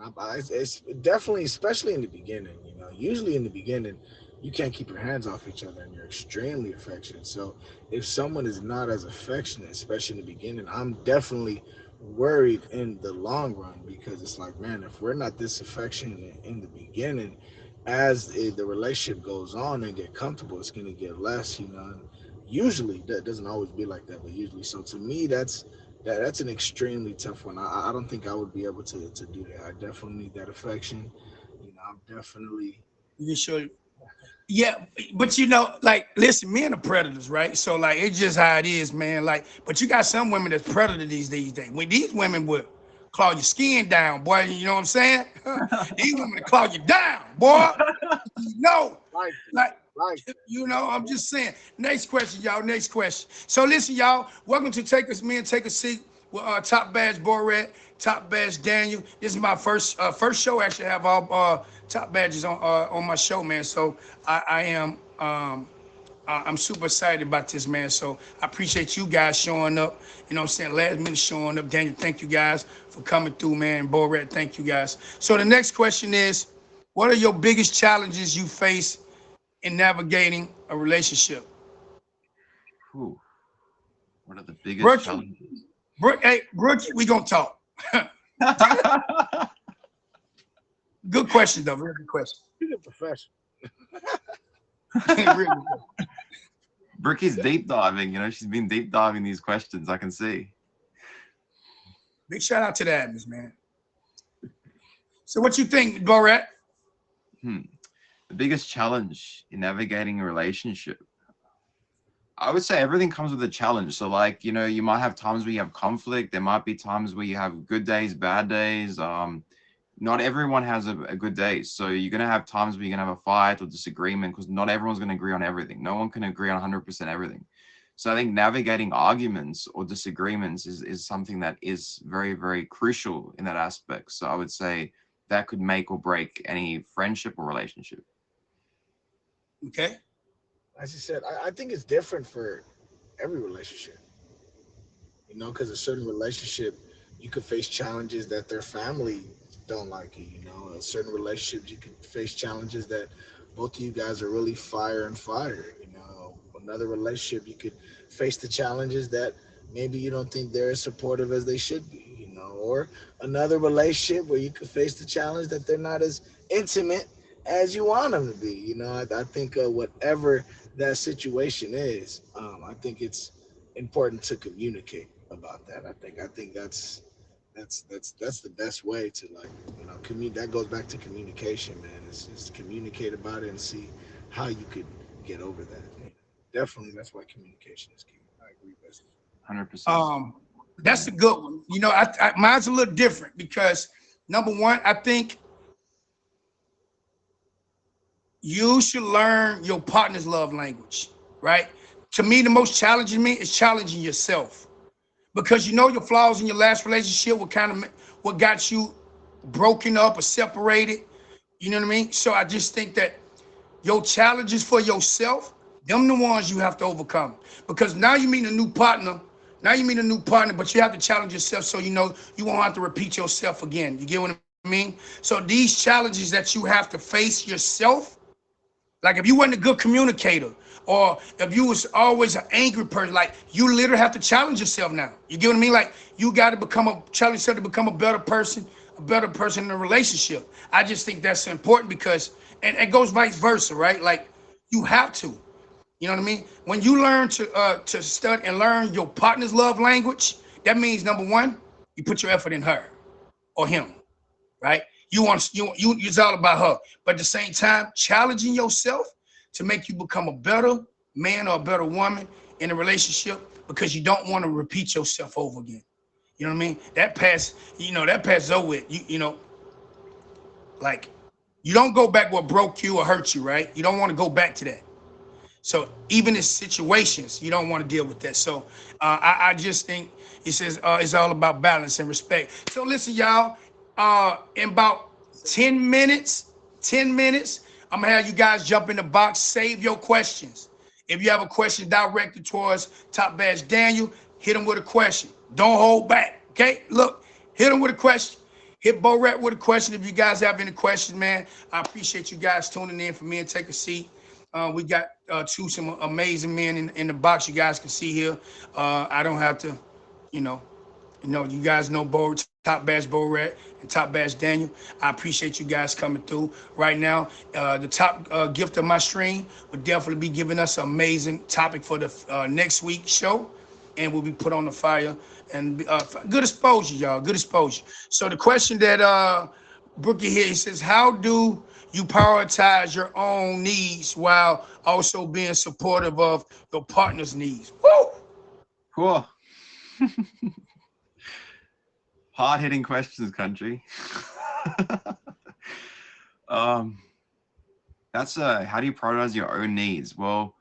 Speaker 5: It's definitely, especially in the beginning. Usually in the beginning, you can't keep your hands off each other, and you're extremely affectionate. So if someone is not as affectionate, especially in the beginning, I'm definitely worried in the long run, because it's like, man, if we're not this affectionate in the beginning, as the relationship goes on and get comfortable, it's gonna get less. And usually that doesn't always be like that, but usually. So to me, that's an extremely tough one. I don't think I would be able to do that. I definitely need that affection. I'm definitely.
Speaker 1: You can show. Yeah, but like, listen, men are predators, right? So like, it's just how it is, man. Like, but you got some women that's predator these days. When these women would claw your skin down, boy, you know what I'm saying? These women claw you down, boy.
Speaker 5: Like,
Speaker 1: Like,
Speaker 5: like
Speaker 1: I'm just saying. Next question, y'all. Next question. So listen, y'all. Welcome to Take a Seat with Top Badge Borat, Top Badge Daniel. This is my first show. Actually, I have all top badges on my show, man. So I am I'm super excited about this, man. So I appreciate you guys showing up. You know what I'm saying? Last minute showing up. Daniel, thank you guys for coming through, man. Borat, thank you guys. So the next question is, what are your biggest challenges you face in navigating a relationship?
Speaker 4: Whew. What are the biggest
Speaker 1: Brookie,
Speaker 4: challenges?
Speaker 1: Brookie, we gonna talk. Good question, though. Very good question.
Speaker 5: he's a professional.
Speaker 1: Really good.
Speaker 4: Brookie's deep diving, she's been deep diving these questions, I can see.
Speaker 1: Big shout out to the admins, man. So what you think, Borat?
Speaker 4: The biggest challenge in navigating a relationship, I would say everything comes with a challenge. So like, you might have times where you have conflict. There might be times where you have good days, bad days. Not everyone has a good day. So you're going to have times where you're going to have a fight or disagreement, because not everyone's going to agree on everything. No one can agree on 100% everything. So I think navigating arguments or disagreements is something that is very, very crucial in that aspect. So I would say that could make or break any friendship or relationship.
Speaker 1: Okay.
Speaker 5: As you said, I think it's different for every relationship. Because a certain relationship, you could face challenges that their family don't like you. A certain relationships, you could face challenges that both of you guys are really fire and fire. Another relationship, you could face the challenges that maybe you don't think they're as supportive as they should be. Or another relationship where you could face the challenge that they're not as intimate as you want them to be. I think whatever that situation is, I think it's important to communicate about that. I think that's that's the best way to, like, that goes back to communication, man. It's just communicate about it and see how you could get over that. Definitely, that's why communication is key. I agree, best.
Speaker 4: 100%.
Speaker 1: That's a good one. Mine's a little different because number one, I think you should learn your partner's love language, right? To me, the most challenging is challenging yourself, because you know your flaws in your last relationship, what got you broken up or separated. You know what I mean? So I just think that your challenges for yourself, them the ones you have to overcome, because now you meet a new partner. But you have to challenge yourself so you won't have to repeat yourself again. You get what I mean? So these challenges that you have to face yourself, like if you wasn't a good communicator, or if you was always an angry person, like you literally have to challenge yourself now. You get what I mean? Like you got to challenge yourself to become a better person in a relationship. I just think that's important because, and it goes vice versa, right? Like you have to. You know what I mean? When you learn to study and learn your partner's love language, that means number one, you put your effort in her or him, right? It's all about her. But at the same time, challenging yourself to make you become a better man or a better woman in a relationship, because you don't want to repeat yourself over again. You know what I mean? That passes over with. Like you don't go back what broke you or hurt you, right? You don't want to go back to that. So even in situations, you don't want to deal with that. So I just think it says it's all about balance and respect. So listen, y'all, in about 10 minutes, I'm gonna have you guys jump in the box, save your questions. If you have a question directed towards Top Badge Daniel, hit him with a question. Don't hold back, okay? Look, hit him with a question. Hit Bo Rat with a question if you guys have any questions, man. I appreciate you guys tuning in for me and take a seat. We got some amazing men in the box you guys can see here. I don't have to, you guys know Top Badge Bo Rat and Top Badge Daniel. I appreciate you guys coming through. Right now, the top gift of my stream will definitely be giving us an amazing topic for the next week's show, and will be put on the fire. And good exposure, y'all. Good exposure. So the question that Brookie here, he says, how do you prioritize your own needs while also being supportive of your partner's needs? Woo!
Speaker 4: Cool. Hard-hitting questions, country. That's how do you prioritize your own needs? Well,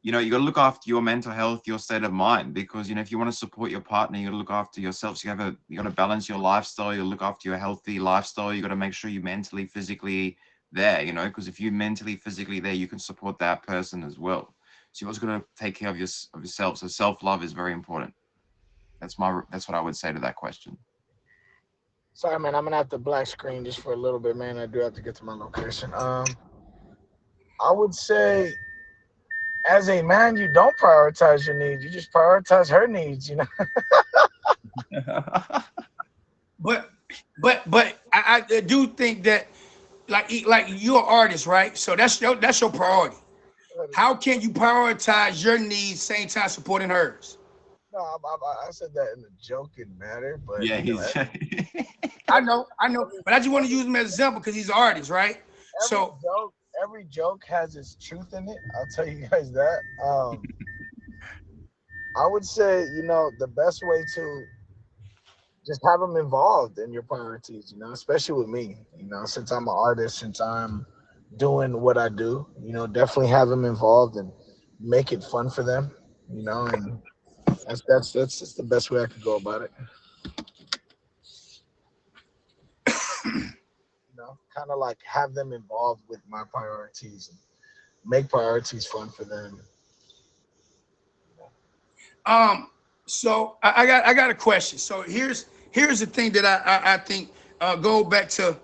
Speaker 4: you got to look after your mental health, your state of mind, because if you want to support your partner, you got to look after yourself. So you got to balance your lifestyle. You look after your healthy lifestyle. You got to make sure you're mentally, physically there. Because if you're mentally, physically there, you can support that person as well. So you also got to take care of yourself. So self-love is very important. That's what I would say to that question.
Speaker 3: Sorry, man. I'm gonna have to black screen just for a little bit, man. I do have to get to my location. I would say, as a man, you don't prioritize your needs. You just prioritize her needs,
Speaker 1: But I do think that like you're an artist, right? So that's your priority. How can you prioritize your needs same time supporting hers?
Speaker 3: No, I said that in a joking manner, but
Speaker 4: yeah,
Speaker 1: I know, but I just want to use him as an example because he's an artist, right?
Speaker 3: Every joke has its truth in it. I'll tell you guys that. I would say, the best way to just have them involved in your priorities, especially with me, since I'm an artist, since I'm doing what I do, definitely have them involved and make it fun for them, and that's just the best way I could go about it. Kind of like have them involved with my priorities and make priorities fun for them.
Speaker 1: So I got a question. So here's the thing that I think go back to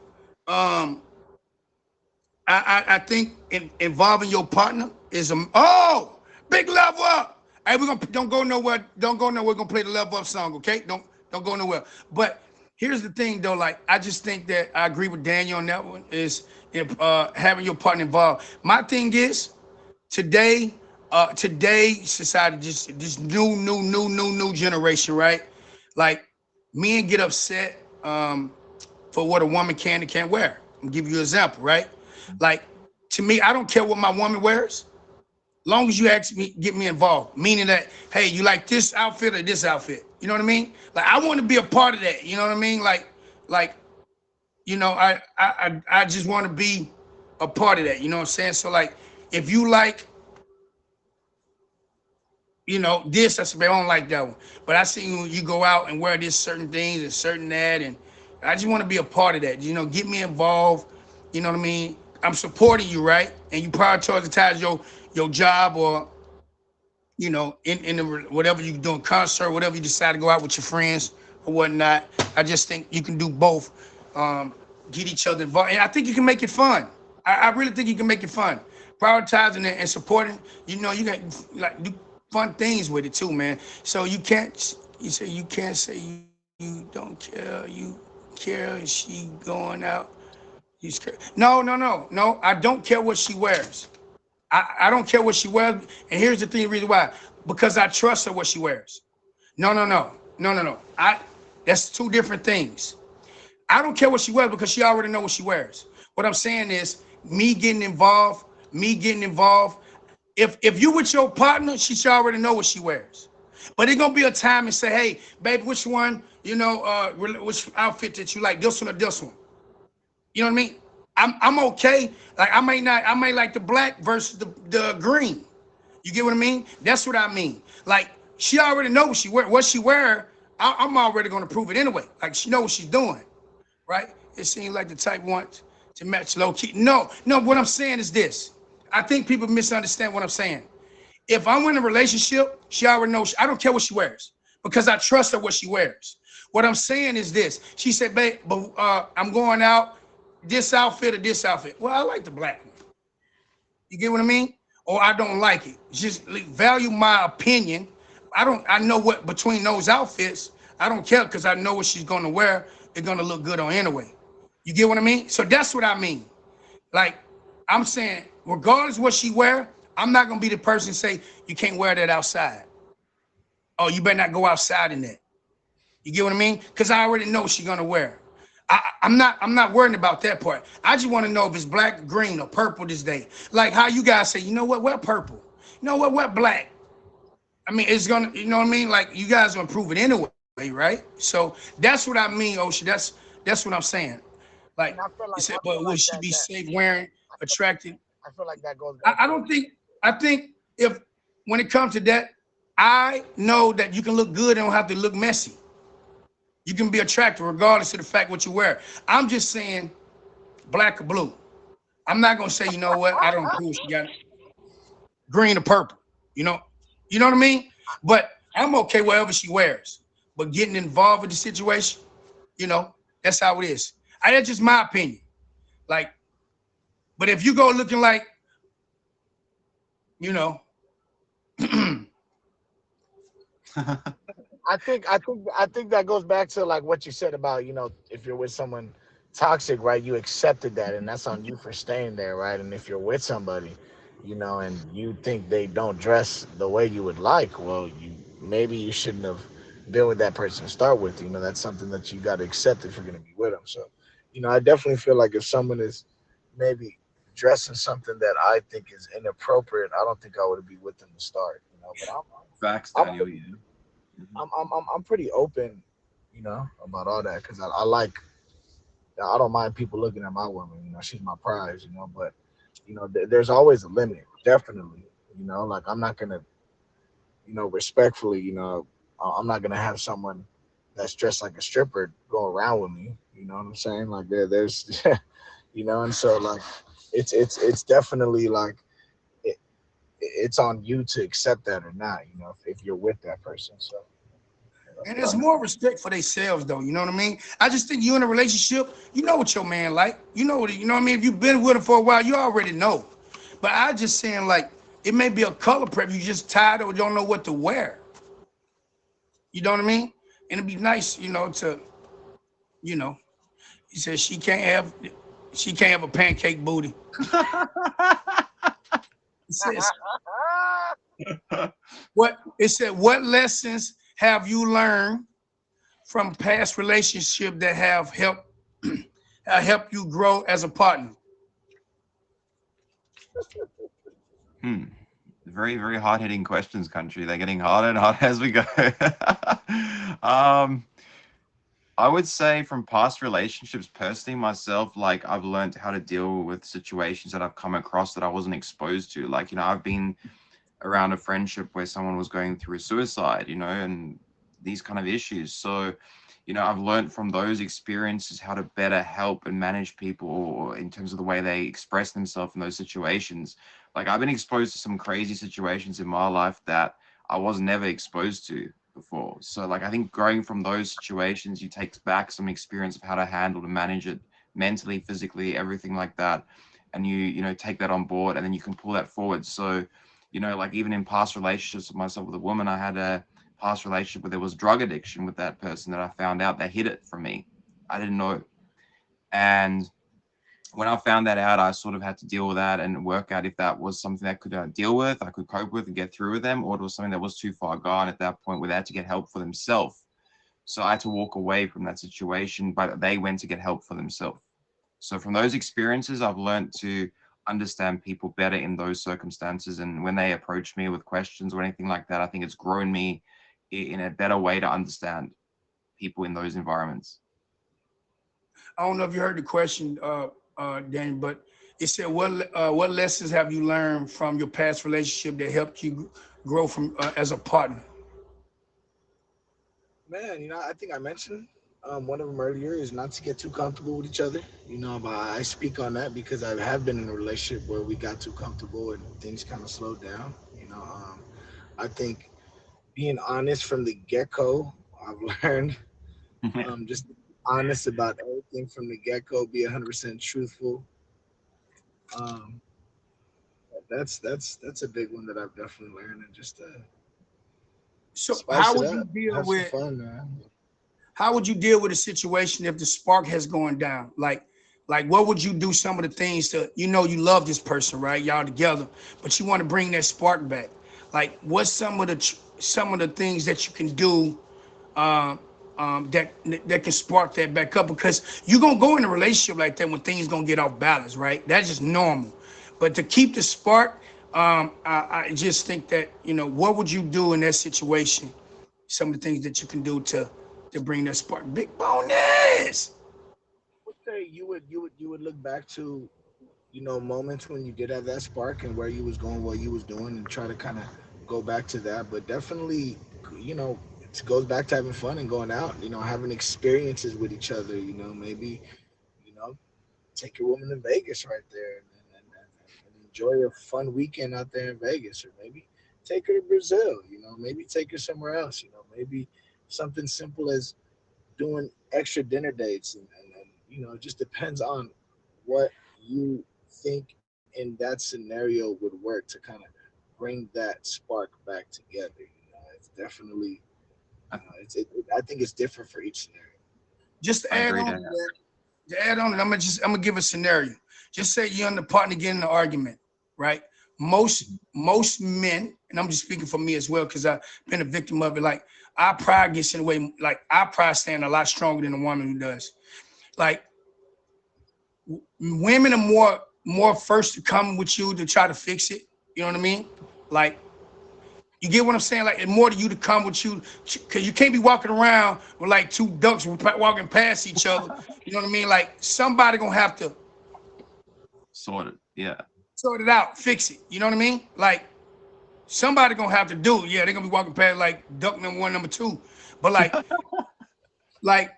Speaker 1: I think involving your partner is big level up. Hey, don't go nowhere. We're gonna play the level up song, okay? Don't go nowhere. But here's the thing, though. Like, I just think that I agree with Daniel on that one. Is having your partner involved. My thing is today society, just this new generation, right? Like Men get upset for what a woman can and can't wear. I'll give you an example, right? Like, to me, I don't care what my woman wears, long as you ask me, get me involved. Meaning that, hey, you like this outfit or this outfit? You know what I mean? Like, I want to be a part of that. You know what I mean? Like, I just want to be a part of that. You know what I'm saying? So like, if you like, this, I said, I don't like that one. But I see you go out and wear this certain things and certain that, and I just want to be a part of that. Get me involved. You know what I mean? I'm supporting you, right? And you prioritize your job, or in whatever you're doing, concert, whatever you decide to go out with your friends or whatnot. I just think you can do both. Get each other involved, and I think you can make it fun. I really think you can make it fun. Prioritizing it and supporting, you can like do fun things with it too, man. So you can't say you don't care. You care, and she going out. You scared. No. I don't care what she wears. I don't care what she wears. And here's the thing, the reason why. Because I trust her what she wears. No. That's two different things. I don't care what she wears because she already know what she wears. What I'm saying is me getting involved. If you with your partner, she should already know what she wears. But it's gonna be a time and say, hey, babe, which one, which outfit that you like, this one or this one? You know what I mean? I'm okay. Like I might like the black versus the green. You get what I mean? That's what I mean. Like she already know what she wear. What she wear, I'm already gonna prove it anyway. Like she know what she's doing, right? It seems like the type wants to match low key. No. What I'm saying is this. I think people misunderstand what I'm saying. If I'm in a relationship, she already knows. I don't care what she wears because I trust her what she wears. What I'm saying is this. She said, babe, but I'm going out. This outfit or this outfit? Well, I like the black one. You get what I mean? Or I don't like it. Just value my opinion. I know what between those outfits, I don't care because I know what she's gonna wear. It's gonna look good on anyway. You get what I mean? So that's what I mean. Like I'm saying, regardless of what she wear, I'm not gonna be the person to say you can't wear that outside. Oh, you better not go outside in that. You get what I mean? Because I already know what she's gonna wear. I'm not worried about that part. I just want to know if it's black, green, or purple this day. Like how you guys say, you know what, wear purple. You know what, wear black. I mean, it's gonna, you know what I mean? Like you guys gonna prove it anyway, right? So that's what I mean, Osha. That's what I'm saying. Like you said, but will she be safe wearing, attractive?
Speaker 3: I feel like that goes back.
Speaker 1: I think if when it comes to that, I know that you can look good and don't have to look messy. You can be attractive regardless of the fact what you wear. I'm just saying black or blue. I'm not gonna say, you know what, I don't approve. She got green or purple. You know what I mean? But I'm okay whatever she wears. But getting involved with the situation, that's how it is. That's just my opinion. Like, but if you go looking like,
Speaker 3: I think that goes back to like what you said about, if you're with someone toxic, right, you accepted that and that's on you for staying there, right? And if you're with somebody, and you think they don't dress the way you would like, well, maybe you shouldn't have been with that person to start with. That's something that you got to accept if you're going to be with them. So, I definitely feel like if someone is maybe dressing something that I think is inappropriate, I don't think I would be with them to start, but
Speaker 4: Facts,
Speaker 3: I'm
Speaker 4: Daniel. Yeah.
Speaker 3: I'm pretty open, about all that because I like. I don't mind people looking at my woman. She's my prize. But there's always a limit. Definitely. Like I'm not gonna, respectfully. I'm not gonna have someone that's dressed like a stripper go around with me. You know what I'm saying? Like there's, and so like it's definitely like it's on you to accept that or not. If you're with that person. So.
Speaker 1: And it's more respect for themselves, though. You know what I mean? I just think you in a relationship, you know what your man like. You know what I mean? If you've been with him for a while, you already know. But I just saying, like, it may be a color prep. You just tired or don't know what to wear. You know what I mean? And it'd be nice, to, he said she can't have a pancake booty. It says, what lessons have you learned from past relationship that have helped help you grow as a partner?
Speaker 4: Hmm. Very, very hard hitting questions, country. They're getting harder and harder as we go. um, I would say from past relationships, personally, myself, like I've learned how to deal with situations that I've come across that I wasn't exposed to. Like, I've been around a friendship where someone was going through suicide, and these kind of issues. So, I've learned from those experiences how to better help and manage people in terms of the way they express themselves in those situations. Like, I've been exposed to some crazy situations in my life that I was never exposed to before. So, like, I think growing from those situations, you take back some experience of how to handle and manage it mentally, physically, everything like that. And you take that on board, and then you can pull that forward. So, like even in past relationships with myself with a woman, I had a past relationship where there was drug addiction with that person that I found out that hid it from me. I didn't know. And when I found that out, I sort of had to deal with that and work out if that was something I could deal with, I could cope with and get through with them, or it was something that was too far gone at that point where they had to get help for themselves. So I had to walk away from that situation, but they went to get help for themselves. So from those experiences, I've learned to understand people better in those circumstances. And when they approach me with questions or anything like that, I think it's grown me in a better way to understand people in those environments.
Speaker 1: I don't know if you heard the question, Danny, but it said, what lessons have you learned from your past relationship that helped you grow from as a partner?
Speaker 5: Man, I think I mentioned one of them earlier is not to get too comfortable with each other. But I speak on that because I have been in a relationship where we got too comfortable and things kind of slowed down. I think being honest from the get go, I've learned just be honest about everything from the get go, be 100% truthful. Um, that's a big one that I've definitely learned, and just
Speaker 1: So
Speaker 5: spice it up, have some fun, man.
Speaker 1: how would you deal with a situation if the spark has gone down? Like what would you do? Some of the things to you love this person, right? Y'all together, but you want to bring that spark back. Like what's some of the things that you can do um, that can spark that back up? Because you're gonna go in a relationship like that when things gonna get off balance, right? That's just normal. But to keep the spark, I just think that what would you do in that situation? Some of the things that you can do to bring that spark. Big bonus.
Speaker 5: Would say you would look back to moments when you did have that spark and where you was going, what you was doing, and try to kind of go back to that. But definitely, it goes back to having fun and going out. Having experiences with each other. Maybe you know take your woman to Vegas right there and enjoy a fun weekend out there in Vegas, or maybe take her to Brazil. Maybe take her somewhere else. Maybe something simple as doing extra dinner dates, and it just depends on what you think in that scenario would work to kind of bring that spark back together. It's definitely I think it's different for each scenario.
Speaker 1: Just to
Speaker 4: I
Speaker 1: add
Speaker 4: agree
Speaker 1: on
Speaker 4: to
Speaker 1: to
Speaker 4: that.
Speaker 1: that, I'm gonna give a scenario. Just say you and the partner get in an argument, right? Most men, and I'm just speaking for me as well, because I've been a victim of it. Like our pride gets in the way. Like our pride stand a lot stronger than a woman who does. Like women are more first to come with you to try to fix it. You know what I mean? Like you get what I'm saying? Like, it's more to you to come with you, because you can't be walking around with like two ducks walking past each other. You know what I mean? Like, somebody gonna have to
Speaker 4: Sorted. Yeah.
Speaker 1: sort it out, fix it. You know what I mean? Like, somebody gonna have to do it. Yeah, they're gonna be walking past like duck number one, number two. But like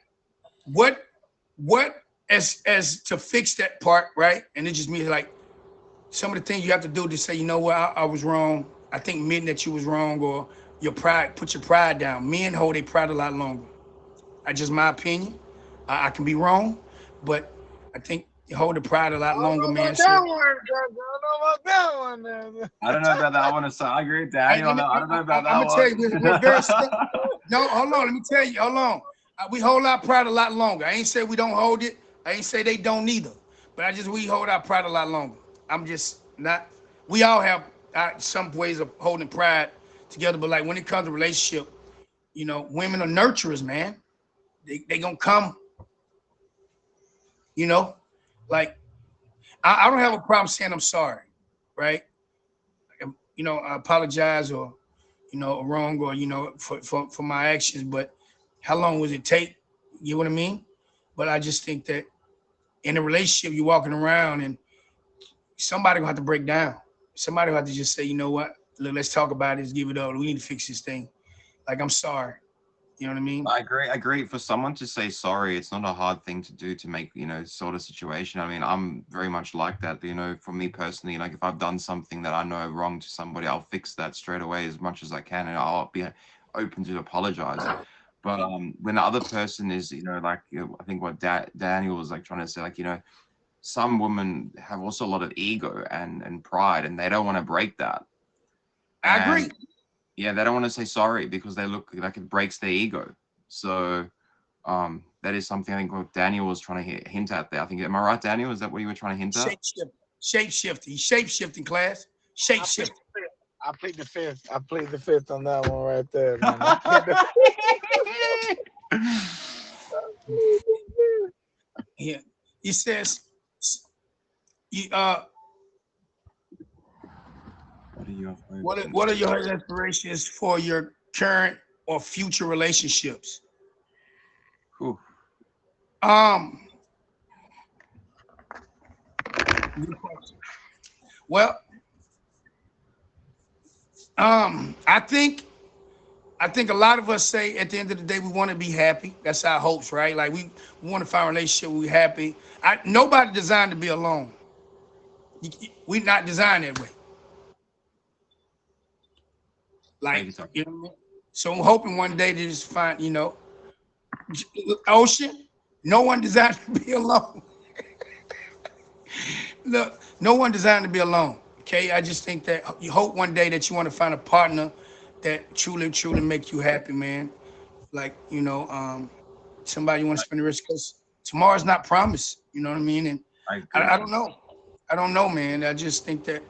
Speaker 1: what what as to fix that part, right? And it just means like some of the things you have to do to say, you know what, I was wrong. I think admitting that you was wrong, or your pride, put your pride down. Men hold their pride a lot longer. I just my opinion. I can be wrong, but I think you hold the pride a
Speaker 5: I
Speaker 1: lot
Speaker 5: don't
Speaker 1: longer,
Speaker 5: know
Speaker 1: man.
Speaker 5: about that
Speaker 1: So
Speaker 5: one. I don't know about that one. Man.
Speaker 4: I don't know about that one. So I agree with Danny on that. I don't know about
Speaker 1: I'm
Speaker 4: that
Speaker 1: gonna tell you, we're very
Speaker 4: one.
Speaker 1: no. Hold on, let me tell you. Hold on. We hold our pride a lot longer. I ain't say we don't hold it. I ain't say they don't neither. But we hold our pride a lot longer. I'm just not. We all have some ways of holding pride together, but like when it comes to relationship, women are nurturers, man. they gonna come, you know, like I don't have a problem saying I'm sorry, right? You know, I apologize or, you know, wrong or, you know, for my actions, but how long would it take? You know what I mean? But I just think that in a relationship, you're walking around and somebody gonna have to break down. Somebody gonna have to just say, you know what? Look, let's talk about it. Let's give it up. We need to fix this thing. Like, I'm sorry. You know what I mean?
Speaker 4: I agree. I agree. For someone to say sorry, it's not a hard thing to do to make, you know, sort of situation. I mean, I'm very much like that. You know, for me personally, like if I've done something that I know wrong to somebody, I'll fix that straight away as much as I can, and I'll be open to apologize. But when the other person is, you know, like I think what Daniel was like trying to say, like, you know, some women have also a lot of ego and pride, and they don't want to break that.
Speaker 1: I agree.
Speaker 4: And yeah, they don't want to say sorry because they look like it breaks their ego. So that is something I think what Daniel was trying to hint at there. I think, am I right, Daniel? Is that what you were trying to hint at?
Speaker 1: Shape-shifting. Shape-shifting class. Shape-shifting.
Speaker 3: I plead the fifth. I plead the fifth on that one right there, man.
Speaker 1: Yeah. He says, what are your aspirations for your current or future relationships?
Speaker 4: Whew.
Speaker 1: Well, I think a lot of us say at the end of the day we want to be happy. That's our hopes, right? Like we want to find a relationship where we're happy. Nobody designed to be alone. We're not designed that way. Like, you know what I mean? So I'm hoping one day to just find, you know, Ocean, no one designed to be alone. Look, no one designed to be alone. Okay, I just think that you hope one day that you want to find a partner that truly make you happy, man. Like, you know, somebody you want to spend the rest, because tomorrow's not promised. You know what I mean? And I don't know. I don't know, man. I just think that,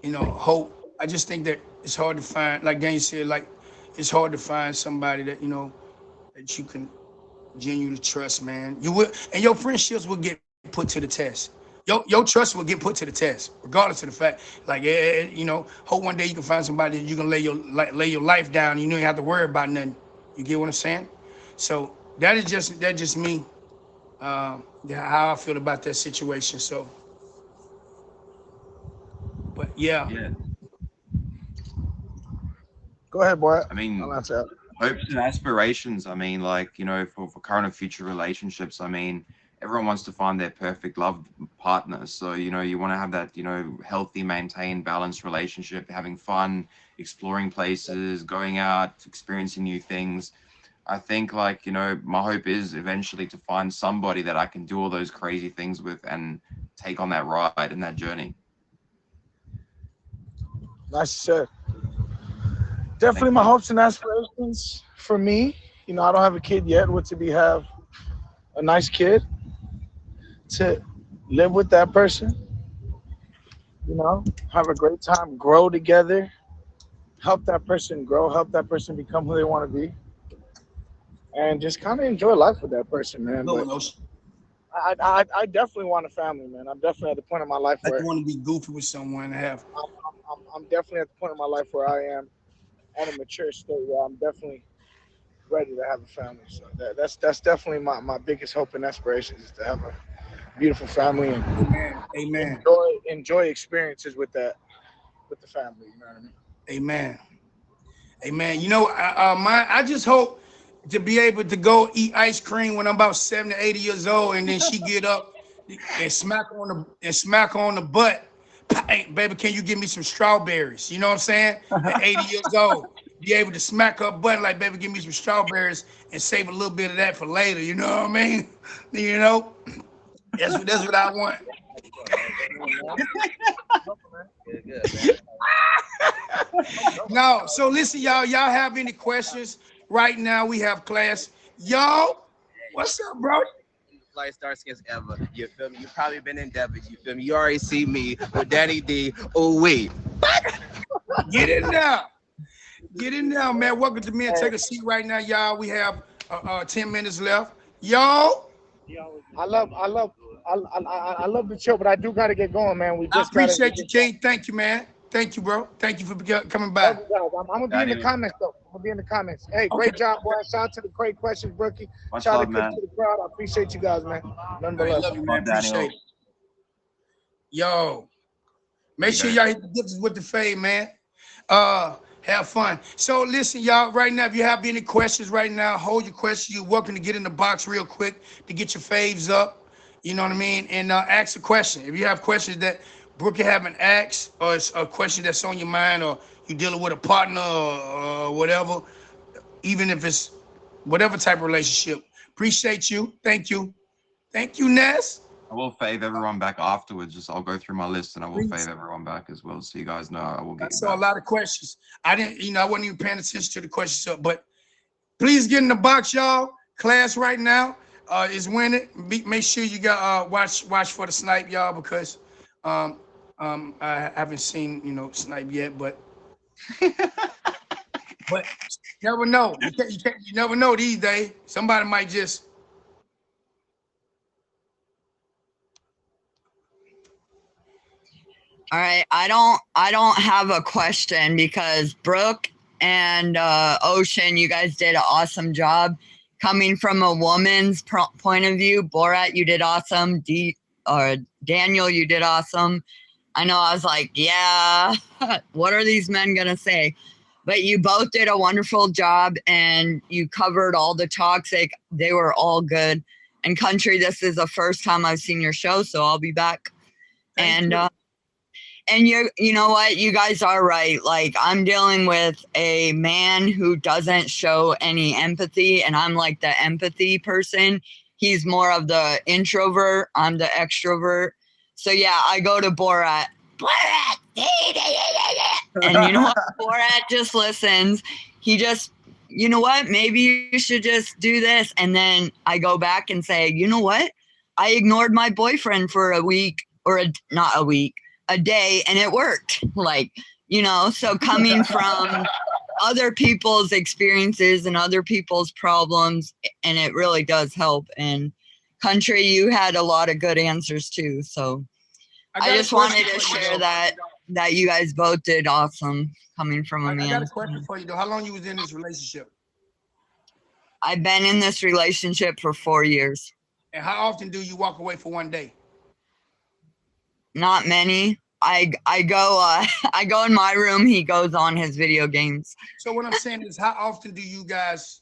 Speaker 1: you know, hope. I just think that it's hard to find, like Daniel said, like it's hard to find somebody that, you know, that you can genuinely trust, man. You will, and your friendships will get put to the test. Your trust will get put to the test, regardless of the fact. Like, you know, hope one day you can find somebody that you can lay your life down. You don't have to worry about nothing. You get what I'm saying? So that's just me. How I feel about that situation. So, but yeah.
Speaker 3: Go ahead, boy.
Speaker 4: I mean, hopes and aspirations. I mean, like, you know, for current and future relationships, I mean, everyone wants to find their perfect love partner. So, you know, you want to have that, you know, healthy, maintained, balanced relationship, having fun, exploring places, going out, experiencing new things. I think, like, you know, my hope is eventually to find somebody that I can do all those crazy things with and take on that ride and that journey.
Speaker 3: Nice shit. Definitely my hopes and aspirations for me. You know, I don't have a kid yet. Would to be have a nice kid to live with that person. You know, have a great time, grow together, help that person grow, help that person become who they want to be, and just kind of enjoy life with that person, man. But I definitely want a family, man. I'm definitely at the point in my life where
Speaker 1: I want to be goofy with someone.
Speaker 3: I'm definitely at the point in my life where I am at a mature state where I'm definitely ready to have a family. So that's definitely my biggest hope and aspirations is to have a beautiful family and
Speaker 1: Amen.
Speaker 3: Enjoy experiences with the family. You know what I mean?
Speaker 1: Amen. You know, I just hope to be able to go eat ice cream when I'm about 70, 80 years old, and then she get up and smack on the butt. Hey, baby, can you give me some strawberries? You know what I'm saying? At 80 years old, be able to smack her butt like, baby, give me some strawberries and save a little bit of that for later. You know what I mean? You know, that's what I want. No, so listen, y'all have any questions? Right now we have class. Y'all, what's up, bro?
Speaker 6: Like Star Skins ever. You feel me? You probably been in Devon. You feel me? You already see me with Danny D. Oh wait.
Speaker 1: Get in there. Get in there, man. Welcome to Me and Take a Seat right now, y'all. We have 10 minutes left. Yo,
Speaker 3: I love the chill, but I do gotta get going, man. We
Speaker 1: I
Speaker 3: just gotta
Speaker 1: appreciate you, King. Thank you, man. Thank you, bro. Thank you for coming by.
Speaker 3: Love you guys. I'm gonna be in the comments though. I'm gonna be in the comments. Hey, great job, boy. Shout out to the great questions, Brookie.
Speaker 4: Much
Speaker 3: Shout
Speaker 4: love,
Speaker 3: out
Speaker 4: man.
Speaker 3: to the crowd. I appreciate you guys, man. None but
Speaker 1: I
Speaker 3: love.
Speaker 1: love you, man.
Speaker 4: Love Daniel.
Speaker 1: Appreciate it. Yo, make sure y'all hit the digits with the fade, man. Have fun. So listen, y'all, right now, if you have any questions right now, hold your questions. You're welcome to get in the box real quick to get your faves up. You know what I mean? And ask a question. If you have questions that Brookie haven't asked, or it's a question that's on your mind, or you're dealing with a partner or whatever, even if it's whatever type of relationship. Appreciate you. Thank you. Thank you, Ness.
Speaker 4: I will fave everyone back afterwards. Just I'll go through my list and I will
Speaker 1: Please.
Speaker 4: fave everyone back as well, so you guys know I will
Speaker 1: I
Speaker 4: get you
Speaker 1: saw a
Speaker 4: back.
Speaker 1: lot of questions. I wasn't even paying attention to the questions, but please get in the box, y'all. Class right now is winning. Make sure you got watch for the snipe, y'all, because I haven't seen snipe yet, but but you never know. You never know these days. Somebody might just.
Speaker 7: All right, I don't have a question because Brooke and Ocean, you guys did an awesome job. Coming from a woman's point of view, Borat, you did awesome. Daniel, you did awesome. I know I was like, yeah, what are these men gonna say? But you both did a wonderful job and you covered all the toxic. They were all good. And Country, this is the first time I've seen your show, so I'll be back.
Speaker 1: Thank you.
Speaker 7: And you know what? You guys are right. Like, I'm dealing with a man who doesn't show any empathy, and I'm like the empathy person. He's more of the introvert. I'm the extrovert. So yeah, I go to Borat. And you know what? Borat just listens. He just, you know what? Maybe you should just do this. And then I go back and say, you know what? I ignored my boyfriend for a week, or not a week, a day, and it worked. Like, so coming from other people's experiences and other people's problems, and it really does help. And Country, you had a lot of good answers too. So I just wanted to share that you guys both did awesome coming from a man.
Speaker 1: I got a question for you though. How long you was in this relationship?
Speaker 7: I've been in this relationship for 4 years.
Speaker 1: And how often do you walk away for one day?
Speaker 7: Not many. I go in my room. He goes on his video games.
Speaker 1: So what I'm saying is, how often do you guys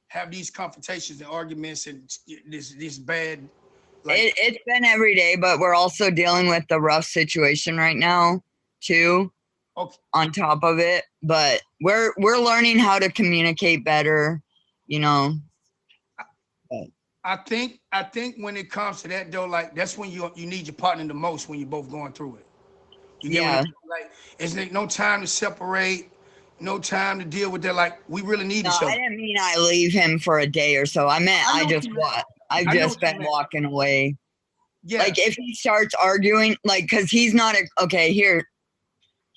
Speaker 1: have these confrontations and arguments and this bad?
Speaker 7: It's been every day, but we're also dealing with the rough situation right now too.
Speaker 1: Okay.
Speaker 7: On top of it, but we're learning how to communicate better.
Speaker 1: I think when it comes to that though, like that's when you need your partner the most, when you're both going through it. You get what I mean? Like, it's no time to separate, no time to deal with that. Like, we really need each other.
Speaker 7: I didn't mean I leave him for a day or so. I meant I've just been walking away.
Speaker 1: Yeah.
Speaker 7: Like, if he starts arguing, like, because he's not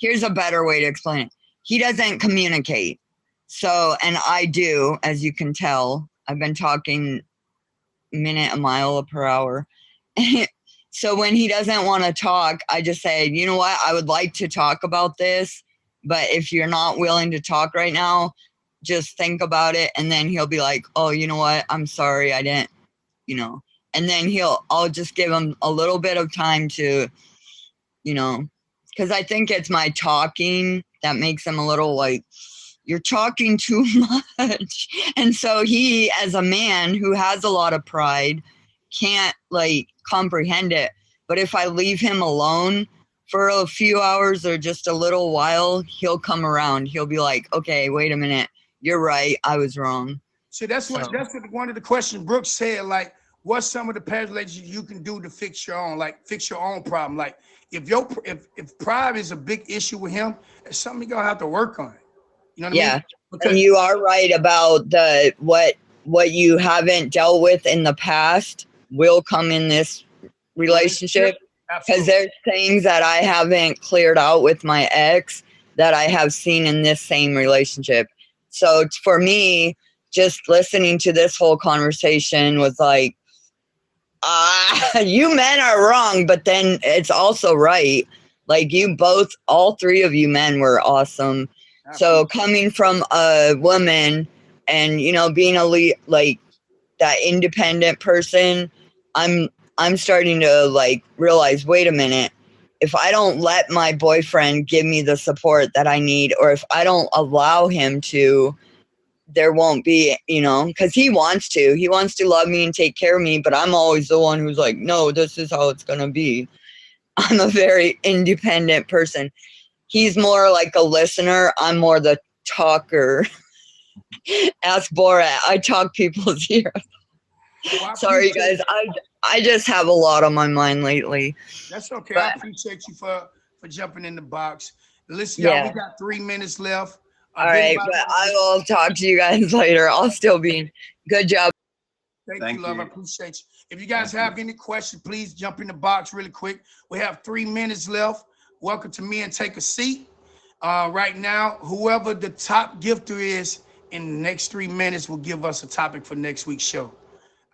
Speaker 7: here's a better way to explain it. He doesn't communicate. So, and I do, as you can tell. I've been talking a mile per hour. So when he doesn't want to talk, I just say, you know what? I would like to talk about this, but if you're not willing to talk right now, just think about it. And then he'll be like, oh, you know what? I'm sorry. I didn't, and then I'll just give him a little bit of time to, because I think it's my talking that makes him a little like, you're talking too much. And so he, as a man who has a lot of pride, can't comprehend it. But if I leave him alone for a few hours or just a little while, he'll come around. He'll be like, okay, wait a minute. You're right. I was wrong.
Speaker 1: So that's what one of the questions Brooks said, like, what's some of the past relationships you can do to fix your own problem? Like, if pride is a big issue with him, it's something you're gonna have to work on. You know what I mean? Because,
Speaker 7: and you are right about what you haven't dealt with in the past will come in this relationship, because there's things that I haven't cleared out with my ex that I have seen in this same relationship. So for me just listening to this whole conversation was like, you men are wrong, but then it's also right. Like you both, all three of you men were awesome. So coming from a woman and, you know, being like that independent person, I'm starting to like realize, wait a minute, if I don't let my boyfriend give me the support that I need, or if I don't allow him to, there won't be, you know, because he wants to love me and take care of me, but I'm always the one who's like, no, this is how it's gonna be. I'm a very independent person. He's more like a listener, I'm more the talker. Ask Borat, I talk people's ears.
Speaker 1: Well,
Speaker 7: Sorry guys, I just have a lot on my mind lately.
Speaker 1: That's okay. I appreciate you for jumping in the box. Listen, y'all, we got 3 minutes left.
Speaker 7: All right, but I will talk to you guys later. I'll still be. Good job.
Speaker 1: Thank you, love. I appreciate you. If you guys have any questions, please jump in the box really quick. We have 3 minutes left. Welcome to Me and Take a Seat. Right now, whoever the top gifter is in the next 3 minutes will give us a topic for next week's show.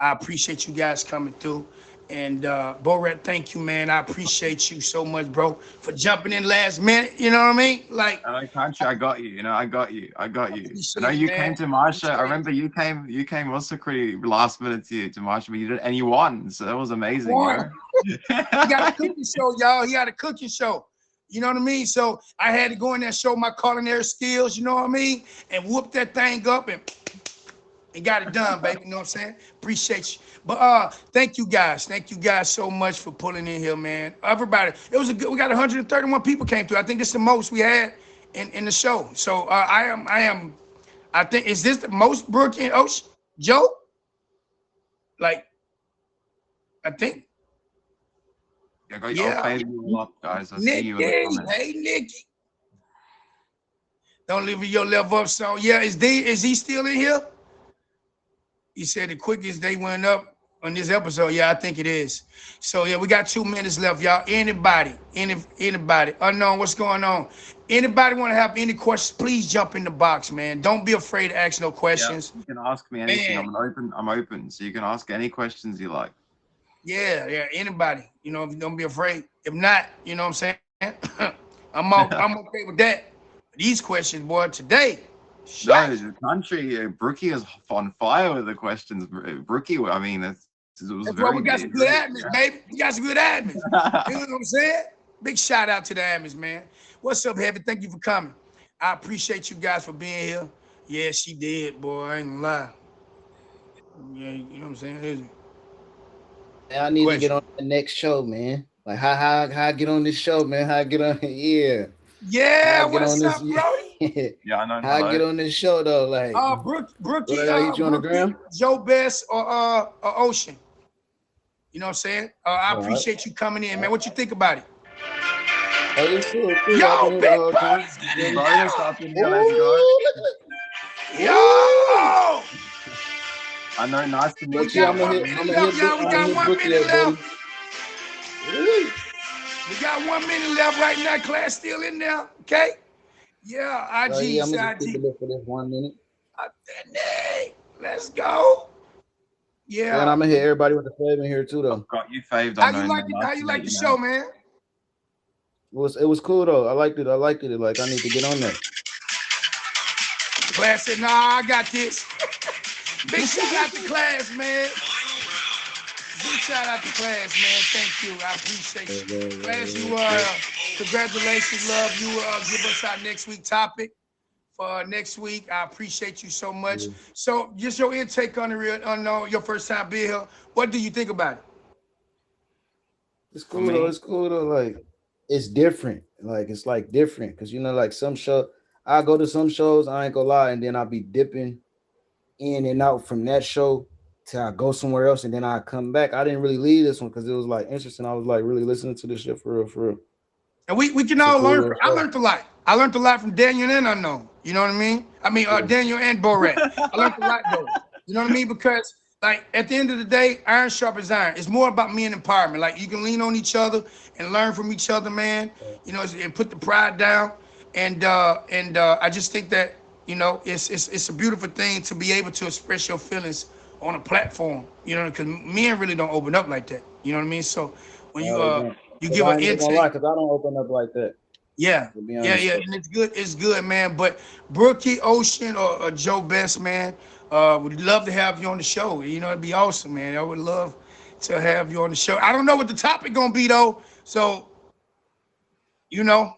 Speaker 1: I appreciate you guys coming through. And Borat, thank you, man. I appreciate you so much, bro, for jumping in last minute. You know what I mean? Like,
Speaker 4: Country, I got you. You know, I got you. I know you came to my show. I remember you came also pretty last minute to my show, but you did, and you won. So that was amazing.
Speaker 1: He got a cooking show, y'all. He had a cooking show. You know what I mean? So I had to go in there and show my culinary skills. You know what I mean? And whoop that thing up and got it done, baby. You know what I'm saying? Appreciate you. But thank you guys. Thank you guys so much for pulling in here, man. Everybody, it was a good. We got 131 people came through. I think it's the most we had in the show. So I think, is this the most, Brooke and Ocean? Joe? Like, I think.
Speaker 4: Yeah, I'll fade you all up, guys. I see you in the comments.
Speaker 1: Hey, Nikki. Don't leave your level up. So yeah, is he still in here? He said the quickest they went up on this episode. Yeah, I think it is. So yeah, we got 2 minutes left, y'all. Anybody, unknown, what's going on? Anybody want to have any questions? Please jump in the box, man. Don't be afraid to ask no questions.
Speaker 4: Yeah, you can ask me anything. I'm open, so you can ask any questions you like.
Speaker 1: Yeah, anybody. You know, don't be afraid. If not, you know what I'm saying? I'm okay with that. These questions, boy, today.
Speaker 4: No, the country, Brookie is on fire with the questions. Brookie, I mean, it was
Speaker 1: that's
Speaker 4: very
Speaker 1: why we got some good admins, baby. We got some good admins. You know what I'm saying? Big shout out to the admins, man. What's up, Heavy? Thank you for coming. I appreciate you guys for being here. Yeah, she did, boy. I ain't gonna lie. Yeah, you know what I'm saying?
Speaker 8: I need to get on the next show, man. Like how I get on this show, man. How I get on here.
Speaker 1: Yeah, what's up, bro?
Speaker 4: Yeah, I know.
Speaker 8: How I get on this show though? Like
Speaker 1: Brookie,
Speaker 8: hit you on the gram?
Speaker 1: Joe Best or Ocean. You know what I'm saying? I appreciate you coming in, man. What you think about it?
Speaker 8: Oh, it's cool.
Speaker 1: Yo, big Yo!
Speaker 4: I know, nice to meet you.
Speaker 1: We got 1 minute left. We got 1 minute left right now. Class still in there, okay? Yeah, IG,
Speaker 8: I'm gonna just for this 1 minute.
Speaker 1: Let's go. Yeah.
Speaker 8: And I'm gonna hit everybody with the fave in here too, though.
Speaker 4: Got you faved.
Speaker 1: How you like the show, man?
Speaker 8: It was cool though. I liked it. Like I need to get on there.
Speaker 1: Class said, nah, I got this. Big shout out to Class, man. Big shout out to Class, man. Thank you. I appreciate you. Class, you congratulations, love. You give us our next week topic for next week. I appreciate you so much. So just your intake on the real unknown, your first time being here. What do you think about it?
Speaker 8: It's cool though. It's cool though. Like it's different. Like it's like different. Cause you know, like some show I go to some shows, I ain't gonna lie, and then I'll be dipping in and out from that show till I go somewhere else, and then I come back. I didn't really leave this one because it was like interesting. I was like really listening to this shit for real.
Speaker 1: And we can all learn. I learned a lot. I learned a lot from Daniel and Unknown. You know what I mean? Daniel and Borat. I learned a lot though. You know what I mean? Because like at the end of the day, iron sharpens iron. It's more about men empowerment. Like you can lean on each other and learn from each other, man. You know, and put the pride down. And I just think that You know, it's a beautiful thing to be able to express your feelings on a platform. You know, because men really don't open up like that. You know what I mean? So when you you give
Speaker 8: I
Speaker 1: an
Speaker 8: ain't even gonna
Speaker 1: intake,
Speaker 8: lie, because I don't open up like that.
Speaker 1: yeah,
Speaker 8: To be
Speaker 1: yeah,
Speaker 8: honest.
Speaker 1: yeah, and it's good, man. But Brookie, Ocean, or Joe Best, man, would love to have you on the show. You know, it'd be awesome, man. I would love to have you on the show. I don't know what the topic gonna be though, so you know,